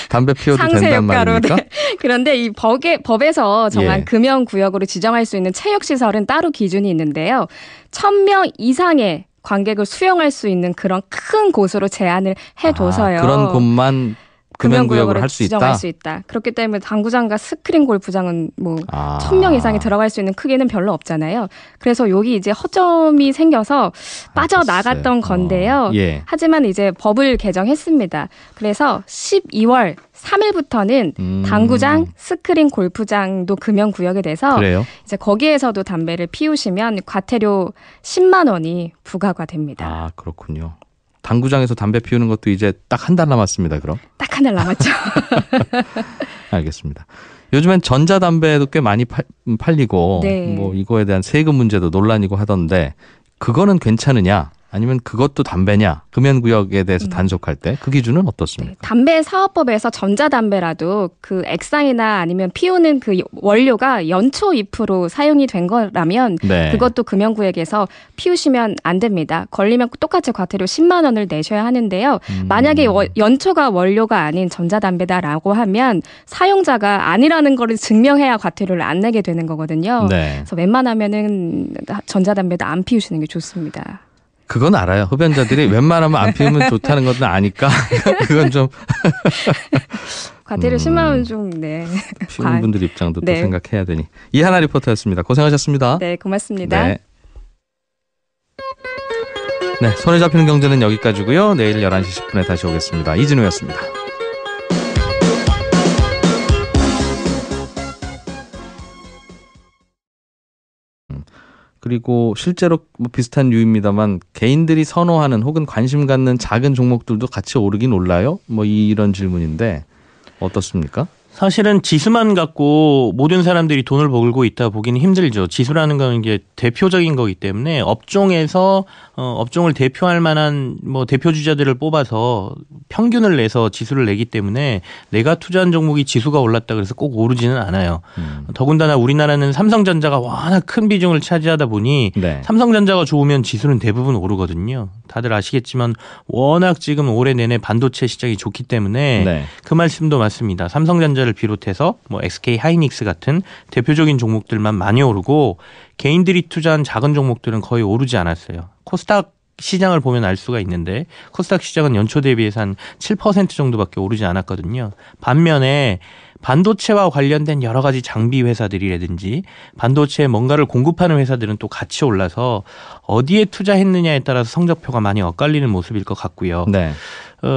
담배 피워도 상세 된단 효과로. 말입니까? 네. 그런데 이 법에서 정한 예. 금연구역으로 지정할 수 있는 체육시설은 따로 기준이 있는데요. 1000명 이상의 관객을 수용할 수 있는 그런 큰 곳으로 제한을 해둬서요. 그런 곳만 금연구역으로 할 수 지정할 있다? 수 있다. 그렇기 때문에 당구장과 스크린 골프장은 뭐 1000명 이상이 들어갈 수 있는 크기는 별로 없잖아요. 그래서 여기 이제 허점이 생겨서 빠져나갔던 건데요. 예. 하지만 이제 법을 개정했습니다. 그래서 12월 3일부터는 당구장, 스크린 골프장도 금연구역이 돼서 그래요? 이제 거기에서도 담배를 피우시면 과태료 10만 원이 부과가 됩니다. 그렇군요. 당구장에서 담배 피우는 것도 이제 딱 한 달 남았습니다. 그럼? 딱 한 달 남았죠. 알겠습니다. 요즘엔 전자담배도 꽤 많이 팔리고 네. 뭐 이거에 대한 세금 문제도 논란이고 하던데 그거는 괜찮으냐? 아니면 그것도 담배냐? 금연구역에 대해서 단속할 때 그 기준은 어떻습니까? 담배 사업법에서 전자담배라도 그 액상이나 아니면 피우는 그 원료가 연초 잎으로 사용이 된 거라면 네. 그것도 금연구역에서 피우시면 안 됩니다. 걸리면 똑같이 과태료 10만 원을 내셔야 하는데요. 만약에 연초가 원료가 아닌 전자담배다라고 하면 사용자가 아니라는 거를 증명해야 과태료를 안 내게 되는 거거든요. 네. 그래서 웬만하면은 전자담배도 안 피우시는 게 좋습니다. 그건 알아요. 흡연자들이 웬만하면 안 피우면 좋다는 것은 아니까 그건 좀 과태료 10만 원 좀 네. 피우는 분들 입장도 또 네. 생각해야 되니. 이하나 리포터였습니다. 고생하셨습니다. 네, 고맙습니다. 네. 네, 손에 잡히는 경제는 여기까지고요. 내일 11시 10분에 다시 오겠습니다. 이진우였습니다. 그리고 실제로 뭐 비슷한 류입니다만 개인들이 선호하는 혹은 관심 갖는 작은 종목들도 같이 오르긴 올라요? 뭐 이런 질문인데 어떻습니까? 사실은 지수만 갖고 모든 사람들이 돈을 벌고 있다 보기는 힘들죠. 지수라는 건 이게 대표적인 거기 때문에 업종에서 업종을 대표할 만한 뭐 대표 주자들을 뽑아서 평균을 내서 지수를 내기 때문에 내가 투자한 종목이 지수가 올랐다 그래서 꼭 오르지는 않아요. 더군다나 우리나라는 삼성전자가 워낙 큰 비중을 차지하다 보니 네. 삼성전자가 좋으면 지수는 대부분 오르거든요. 다들 아시겠지만 워낙 지금 올해 내내 반도체 시장이 좋기 때문에 네. 그 말씀도 맞습니다. 삼성전자를 비롯해서 뭐 SK 하이닉스 같은 대표적인 종목들만 많이 오르고 개인들이 투자한 작은 종목들은 거의 오르지 않았어요. 코스닥 시장을 보면 알 수가 있는데 코스닥 시장은 연초 대비해서 한 7% 정도밖에 오르지 않았거든요. 반면에 반도체와 관련된 여러 가지 장비 회사들이라든지 반도체에 뭔가를 공급하는 회사들은 또 같이 올라서 어디에 투자했느냐에 따라서 성적표가 많이 엇갈리는 모습일 것 같고요. 네.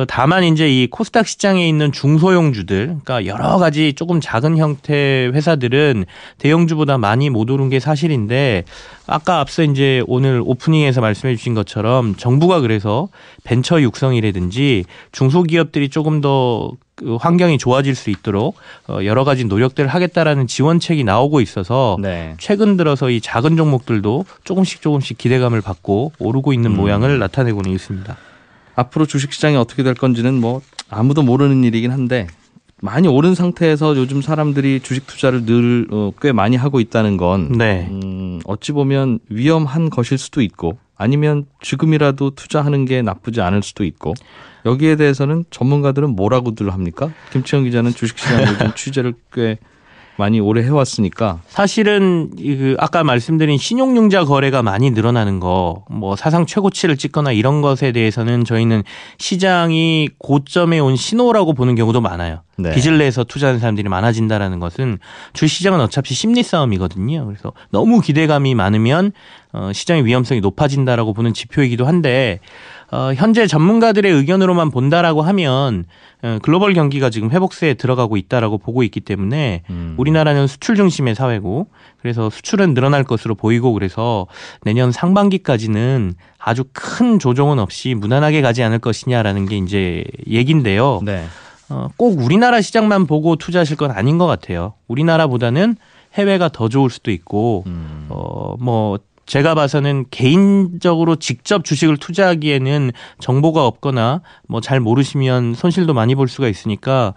다만 이제 이 코스닥 시장에 있는 중소형주들, 그러니까 여러 가지 조금 작은 형태 회사들은 대형주보다 많이 못 오른 게 사실인데 아까 앞서 이제 오늘 오프닝에서 말씀해 주신 것처럼 정부가 그래서 벤처 육성이라든지 중소기업들이 조금 더 환경이 좋아질 수 있도록 여러 가지 노력들을 하겠다라는 지원책이 나오고 있어서 네. 최근 들어서 이 작은 종목들도 조금씩 기대감을 받고 오르고 있는 모양을 나타내고는 있습니다. 앞으로 주식시장이 어떻게 될 건지는 뭐 아무도 모르는 일이긴 한데 많이 오른 상태에서 요즘 사람들이 주식 투자를 늘 꽤 많이 하고 있다는 건 네. 어찌 보면 위험한 것일 수도 있고 아니면 지금이라도 투자하는 게 나쁘지 않을 수도 있고 여기에 대해서는 전문가들은 뭐라고들 합니까? 김치영 기자는 주식시장 요즘 취재를 꽤 많이 오래 해왔으니까. 사실은 아까 말씀드린 신용융자 거래가 많이 늘어나는 거, 뭐 사상 최고치를 찍거나 이런 것에 대해서는 저희는 시장이 고점에 온 신호라고 보는 경우도 많아요. 네. 빚을 내서 투자하는 사람들이 많아진다라는 것은 주시장은 어차피 심리 싸움이거든요. 그래서 너무 기대감이 많으면 시장의 위험성이 높아진다라고 보는 지표이기도 한데 현재 전문가들의 의견으로만 본다라고 하면 글로벌 경기가 지금 회복세에 들어가고 있다라고 보고 있기 때문에 우리나라는 수출 중심의 사회고 그래서 수출은 늘어날 것으로 보이고 그래서 내년 상반기까지는 아주 큰 조정은 없이 무난하게 가지 않을 것이냐라는 게 이제 얘긴데요. 네. 꼭 우리나라 시장만 보고 투자하실 건 아닌 것 같아요. 우리나라보다는 해외가 더 좋을 수도 있고 뭐 제가 봐서는 개인적으로 직접 주식을 투자하기에는 정보가 없거나 뭐 잘 모르시면 손실도 많이 볼 수가 있으니까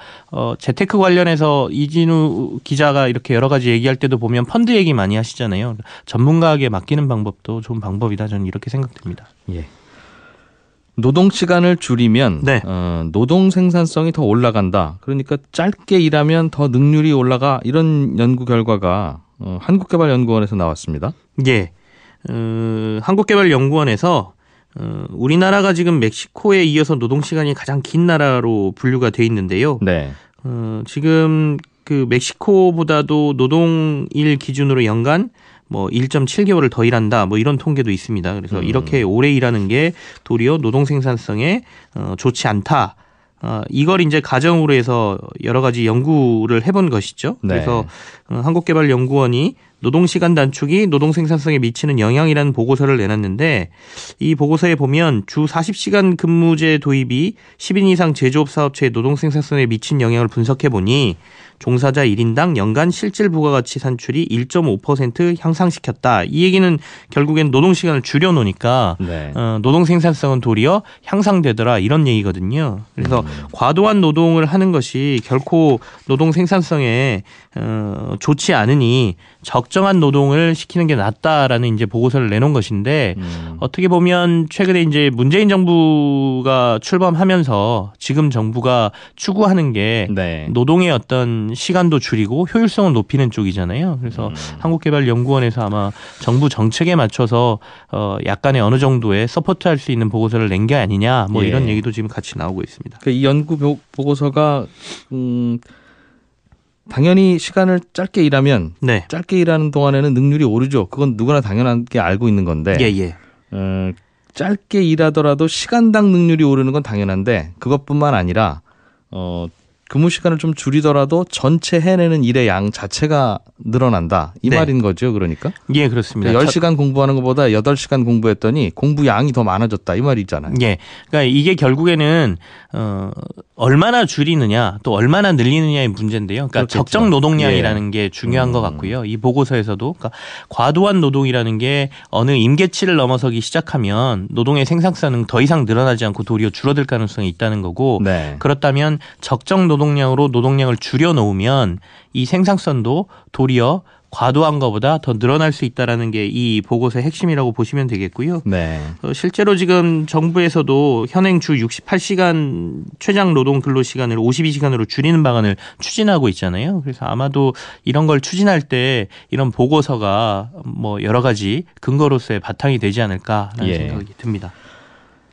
재테크 관련해서 이진우 기자가 이렇게 여러 가지 얘기할 때도 보면 펀드 얘기 많이 하시잖아요. 전문가에게 맡기는 방법도 좋은 방법이다 저는 이렇게 생각됩니다. 예. 노동 시간을 줄이면 네. 노동 생산성이 더 올라간다. 그러니까 짧게 일하면 더 능률이 올라가 이런 연구 결과가 한국개발연구원에서 나왔습니다. 예. 한국개발연구원에서 우리나라가 지금 멕시코에 이어서 노동시간이 가장 긴 나라로 분류가 돼 있는데요. 네. 지금 그 멕시코보다도 노동일 기준으로 연간 뭐 1.7개월을 더 일한다 뭐 이런 통계도 있습니다. 그래서 이렇게 오래 일하는 게 도리어 노동 생산성에 좋지 않다. 이걸 이제 가정으로 해서 여러 가지 연구를 해본 것이죠. 네. 그래서 한국개발연구원이 노동시간 단축이 노동 생산성에 미치는 영향이라는 보고서를 내놨는데 이 보고서에 보면 주 40시간 근무제 도입이 10인 이상 제조업 사업체의 노동 생산성에 미친 영향을 분석해 보니 종사자 1인당 연간 실질 부가가치 산출이 1.5% 향상시켰다. 이 얘기는 결국엔 노동시간을 줄여놓으니까 네. 노동 생산성은 도리어 향상되더라 이런 얘기거든요. 그래서 과도한 노동을 하는 것이 결코 노동 생산성에 좋지 않으니 적정한 노동을 시키는 게 낫다라는 이제 보고서를 내놓은 것인데 어떻게 보면 최근에 이제 문재인 정부가 출범하면서 지금 정부가 추구하는 게 네. 노동의 어떤 시간도 줄이고 효율성을 높이는 쪽이잖아요. 그래서 한국개발연구원에서 아마 정부 정책에 맞춰서 약간의 어느 정도의 서포트할 수 있는 보고서를 낸 게 아니냐 뭐 예. 이런 얘기도 지금 같이 나오고 있습니다. 이 연구 보고서가 당연히 시간을 짧게 일하면 네. 짧게 일하는 동안에는 능률이 오르죠. 그건 누구나 당연하게 알고 있는 건데 예. 짧게 일하더라도 시간당 능률이 오르는 건 당연한데 그것뿐만 아니라 근무 시간을 좀 줄이더라도 전체 해내는 일의 양 자체가 늘어난다. 이 네. 말인 거죠, 그러니까? 예, 그렇습니다. 10시간 공부하는 것보다 8시간 공부했더니 공부 양이 더 많아졌다. 이 말이잖아요. 예. 그러니까 이게 결국에는 얼마나 줄이느냐 또 얼마나 늘리느냐의 문제인데요. 그러니까 그렇겠죠. 적정 노동량이라는 게 중요한 것 같고요. 이 보고서에서도 그러니까 과도한 노동이라는 게 어느 임계치를 넘어서기 시작하면 노동의 생산성은 더 이상 늘어나지 않고 도리어 줄어들 가능성이 있다는 거고 네. 그렇다면 적정 노동량으로 노동량을 줄여놓으면 이 생산성도 도리어 과도한 것보다 더 늘어날 수 있다는 게 이 보고서의 핵심이라고 보시면 되겠고요. 네. 실제로 지금 정부에서도 현행 주 68시간 최장 노동 근로 시간을 52시간으로 줄이는 방안을 추진하고 있잖아요. 그래서 아마도 이런 걸 추진할 때 이런 보고서가 뭐 여러 가지 근거로서의 바탕이 되지 않을까라는 생각이 듭니다.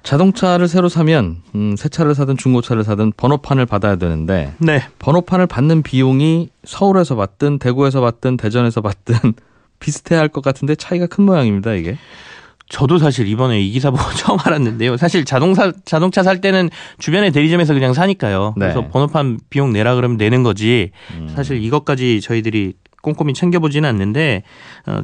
자동차를 새로 사면 새 차를 사든 중고차를 사든 번호판을 받아야 되는데 네. 번호판을 받는 비용이 서울에서 받든 대구에서 받든 대전에서 받든 비슷해야 할 것 같은데 차이가 큰 모양입니다, 이게. 저도 사실 이번에 이 기사 보고 처음 알았는데요. 사실 자동차 살 때는 주변의 대리점에서 그냥 사니까요. 네. 그래서 번호판 비용 내라 그러면 내는 거지. 사실 이것까지 저희들이 꼼꼼히 챙겨보지는 않는데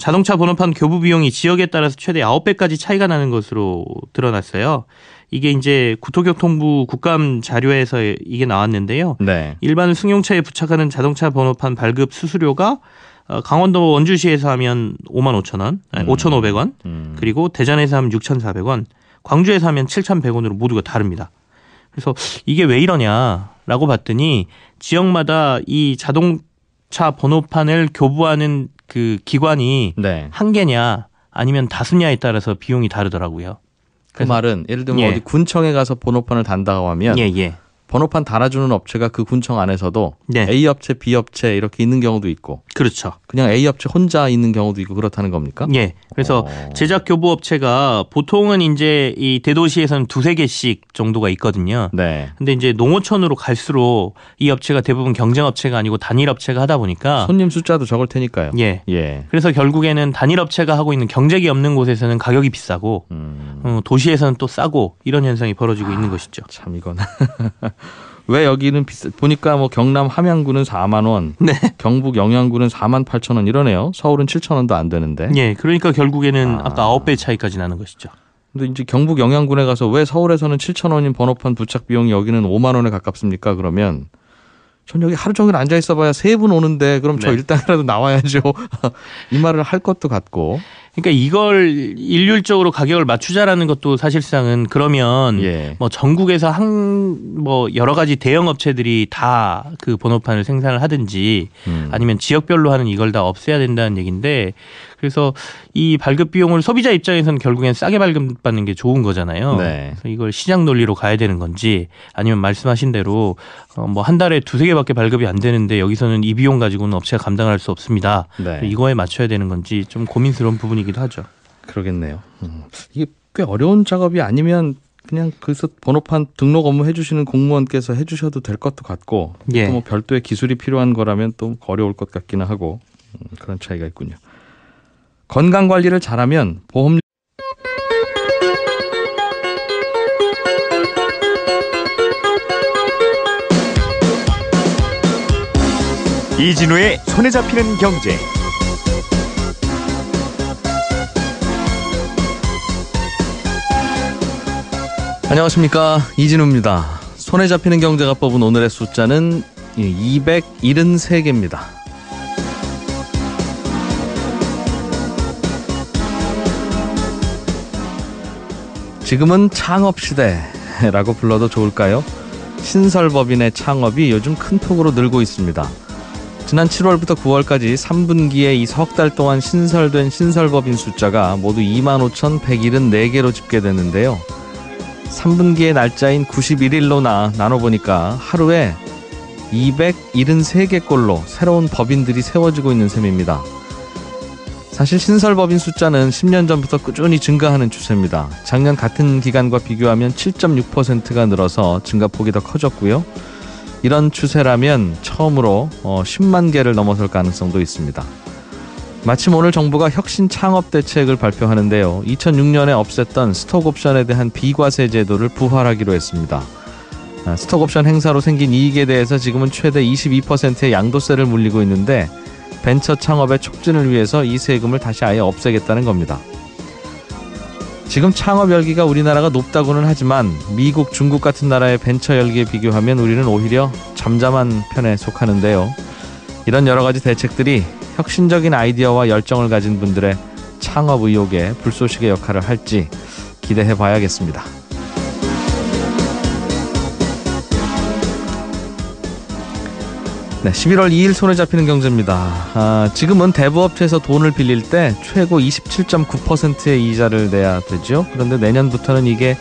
자동차 번호판 교부 비용이 지역에 따라서 최대 9배까지 차이가 나는 것으로 드러났어요. 이게 이제 국토교통부 국감 자료에서 이게 나왔는데요. 네. 일반 승용차에 부착하는 자동차 번호판 발급 수수료가 강원도 원주시에서 하면 55,000원, 5,500원, 그리고 대전에서 하면 6,400원, 광주에서 하면 7,100원으로 모두가 다릅니다. 그래서 이게 왜 이러냐라고 봤더니 지역마다 이 자동차 번호판을 교부하는 그 기관이 네. 한 개냐 아니면 다수냐에 따라서 비용이 다르더라고요. 그 말은 예를 들면 예. 어디 군청에 가서 번호판을 단다고 하면 예. 번호판 달아주는 업체가 그 군청 안에서도 네. A 업체, B 업체 이렇게 있는 경우도 있고 그렇죠. 그냥 A 업체 혼자 있는 경우도 있고 그렇다는 겁니까? 예. 그래서 제작 교부 업체가 보통은 이제 이 대도시에서는 2-3개씩 정도가 있거든요. 네. 근데 이제 농어촌으로 갈수록 이 업체가 대부분 경쟁 업체가 아니고 단일 업체가 하다 보니까 손님 숫자도 적을 테니까요. 예. 예. 그래서 결국에는 단일 업체가 하고 있는 경쟁이 없는 곳에서는 가격이 비싸고 도시에서는 또 싸고 이런 현상이 벌어지고 있는 것이죠. 참 이건 왜 여기는 보니까 뭐 경남 함양구는 4만 원, 네. 경북 영양구는 4만 8천 원 이러네요. 서울은 7천 원도 안 되는데. 예. 그러니까 결국에는 아까 9배 차이까지 나는 것이죠. 근데 이제 경북 영양군에 가서 왜 서울에서는 7천 원인 번호판 부착 비용이 여기는 5만 원에 가깝습니까? 그러면 전 여기 하루 종일 앉아 있어봐야 3분 오는데 그럼 저 네. 일당이라도 나와야죠. 이 말을 할 것도 같고. 그러니까 이걸 일률적으로 가격을 맞추자라는 것도 사실상은 그러면 예. 뭐 전국에서 뭐 여러 가지 대형 업체들이 다 그 번호판을 생산을 하든지 아니면 지역별로 하는 이걸 다 없애야 된다는 얘기인데 그래서 이 발급 비용을 소비자 입장에서는 결국엔 싸게 발급받는 게 좋은 거잖아요. 네. 그래서 이걸 시장 논리로 가야 되는 건지 아니면 말씀하신 대로 뭐 한 달에 2-3개밖에 발급이 안 되는데 여기서는 이 비용 가지고는 업체가 감당할 수 없습니다. 네. 이거에 맞춰야 되는 건지 좀 고민스러운 부분이기도 하죠. 그러겠네요. 이게 꽤 어려운 작업이 아니면 그냥 그래서 번호판 등록 업무 해주시는 공무원께서 해주셔도 될 것도 같고 예. 또 뭐 별도의 기술이 필요한 거라면 또 어려울 것 같기는 하고 그런 차이가 있군요. 건강 관리를 잘하면 보험 이진우의 손에 잡히는 경제. 안녕하십니까, 이진우입니다. 손에 잡히는 경제가 뽑은 오늘의 숫자는 273개입니다. 지금은 창업시대라고 불러도 좋을까요? 신설법인의 창업이 요즘 큰 폭으로 늘고 있습니다. 지난 7월부터 9월까지 3분기에 이 석 달 동안 신설된 신설법인 숫자가 모두 25,174개로 집계됐는데요. 3분기의 날짜인 91일로 나눠보니까 하루에 273개꼴로 새로운 법인들이 세워지고 있는 셈입니다. 사실 신설법인 숫자는 10년 전부터 꾸준히 증가하는 추세입니다. 작년 같은 기간과 비교하면 7.6%가 늘어서 증가폭이 더 커졌고요. 이런 추세라면 처음으로 10만 개를 넘어설 가능성도 있습니다. 마침 오늘 정부가 혁신 창업 대책을 발표하는데요. 2006년에 없앴던 스톡옵션에 대한 비과세 제도를 부활하기로 했습니다. 스톡옵션 행사로 생긴 이익에 대해서 지금은 최대 22%의 양도세를 물리고 있는데 벤처 창업의 촉진을 위해서 이 세금을 다시 아예 없애겠다는 겁니다. 지금 창업 열기가 우리나라가 높다고는 하지만 미국, 중국 같은 나라의 벤처 열기에 비교하면 우리는 오히려 잠잠한 편에 속하는데요. 이런 여러 가지 대책들이 혁신적인 아이디어와 열정을 가진 분들의 창업 의욕에 불쏘시개 역할을 할지 기대해 봐야겠습니다. 네, 11월 2일 손에 잡히는 경제입니다. 지금은 대부업체에서 돈을 빌릴 때 최고 27.9%의 이자를 내야 되죠. 그런데 내년부터는 이게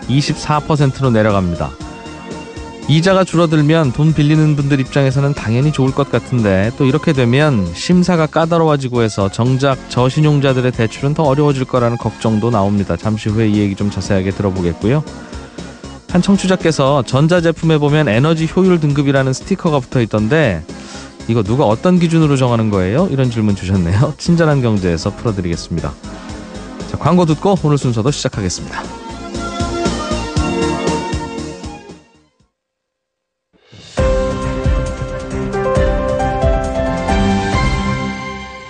24%로 내려갑니다. 이자가 줄어들면 돈 빌리는 분들 입장에서는 당연히 좋을 것 같은데 또 이렇게 되면 심사가 까다로워지고 해서 정작 저신용자들의 대출은 더 어려워질 거라는 걱정도 나옵니다. 잠시 후에 이 얘기 좀 자세하게 들어보겠고요. 한 청취자께서 전자제품에 보면 에너지 효율 등급이라는 스티커가 붙어 있던데 이거 누가 어떤 기준으로 정하는 거예요? 이런 질문 주셨네요. 친절한 경제에서 풀어드리겠습니다. 자, 광고 듣고 오늘 순서도 시작하겠습니다.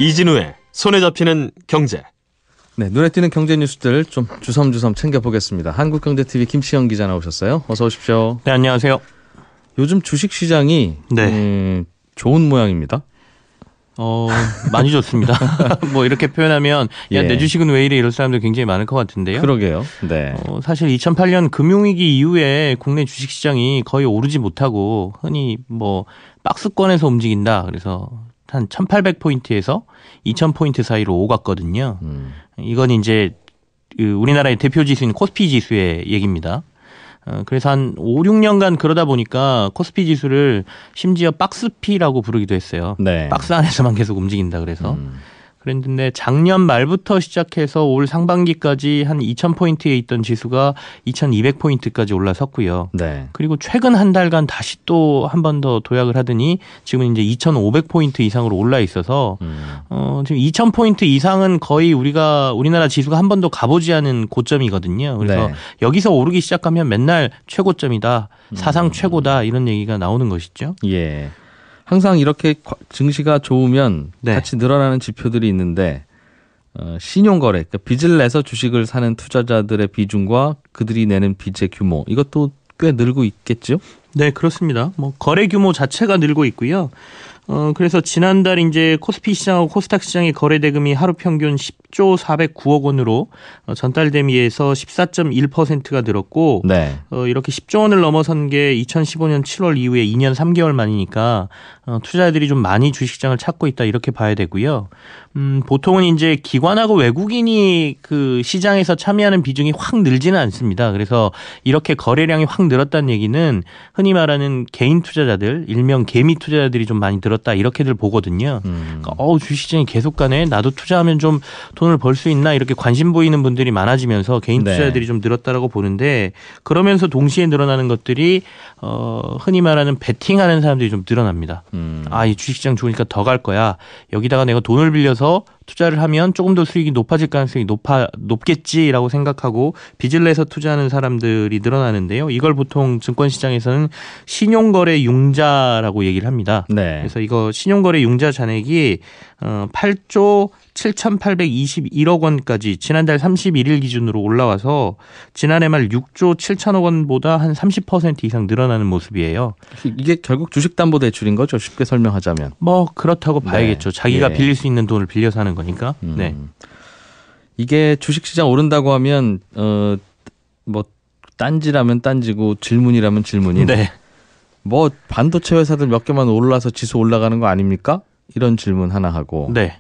이진우의 손에 잡히는 경제. 네, 눈에 띄는 경제 뉴스들 좀 주섬주섬 챙겨보겠습니다. 한국경제TV 김치영 기자 나오셨어요. 어서 오십시오. 네, 안녕하세요. 요즘 주식시장이 좋은 모양입니다. 많이 좋습니다. 뭐 이렇게 표현하면 야, 내 주식은 왜 이래 이럴 사람들 굉장히 많을 것 같은데요. 그러게요. 네. 사실 2008년 금융위기 이후에 국내 주식시장이 거의 오르지 못하고 흔히 뭐 박스권에서 움직인다. 그래서 한 1800포인트에서 2000포인트 사이로 오갔거든요. 이건 이제 우리나라의 대표 지수인 코스피 지수의 얘기입니다. 그래서 한 5, 6년간 그러다 보니까 코스피 지수를 심지어 박스피라고 부르기도 했어요. 네. 박스 안에서만 계속 움직인다 그래서. 그랬는데 작년 말부터 시작해서 올 상반기까지 한 2000포인트에 있던 지수가 2200포인트까지 올라섰고요. 네. 그리고 최근 한 달간 다시 또 한 번 더 도약을 하더니 지금 이제 2500포인트 이상으로 올라 있어서 지금 2000포인트 이상은 거의 우리나라 지수가 한 번도 가보지 않은 고점이거든요. 그래서 네. 여기서 오르기 시작하면 맨날 최고점이다, 사상 최고다 이런 얘기가 나오는 것이죠. 예. 항상 이렇게 증시가 좋으면 네. 같이 늘어나는 지표들이 있는데 신용거래, 그러니까 빚을 내서 주식을 사는 투자자들의 비중과 그들이 내는 빚의 규모 이것도 꽤 늘고 있겠죠? 네, 그렇습니다. 뭐 거래 규모 자체가 늘고 있고요. 그래서 지난달 이제 코스피 시장하고 코스닥 시장의 거래 대금이 하루 평균 10조 409억 원으로 전달 대비해서 14.1%가 늘었고 네. 이렇게 10조 원을 넘어선 게 2015년 7월 이후에 2년 3개월 만이니까 투자자들이 좀 많이 주식시장을 찾고 있다 이렇게 봐야 되고요. 보통은 이제 기관하고 외국인이 그 시장에서 참여하는 비중이 확 늘지는 않습니다. 그래서 이렇게 거래량이 확 늘었다는 얘기는 흔히 말하는 개인 투자자들, 일명 개미 투자자들이 좀 많이 늘었다 이렇게들 보거든요. 그러니까 주식시장이 계속 가네. 나도 투자하면 좀 돈을 벌 수 있나 이렇게 관심 보이는 분들이 많아지면서 개인 투자자들이 네. 좀 늘었다라고 보는데 그러면서 동시에 늘어나는 것들이 흔히 말하는 베팅하는 사람들이 좀 늘어납니다. 이 주식시장 좋으니까 더 갈 거야. 여기다가 내가 돈을 빌려서 투자를 하면 조금 더 수익이 높아질 가능성이 높겠지라고 생각하고 빚을 내서 투자하는 사람들이 늘어나는데요. 이걸 보통 증권시장에서는 신용거래 융자라고 얘기를 합니다. 네. 그래서 이거 신용거래 융자 잔액이 8조 7,821억 원까지 지난달 31일 기준으로 올라와서 지난해 말 6조 7천억 원보다 한 30% 이상 늘어나는 모습이에요. 이게 결국 주식담보대출인 거죠. 쉽게 설명하자면. 뭐 그렇다고 봐야겠죠. 네. 자기가 빌릴 수 있는 돈을 빌려서 하는 거니까. 네. 이게 주식시장 오른다고 하면 뭐 딴지라면 딴지고 질문이라면 질문이. 네. 뭐 반도체 회사들 몇 개만 올라서 지수 올라가는 거 아닙니까? 이런 질문 하나 하고. 네.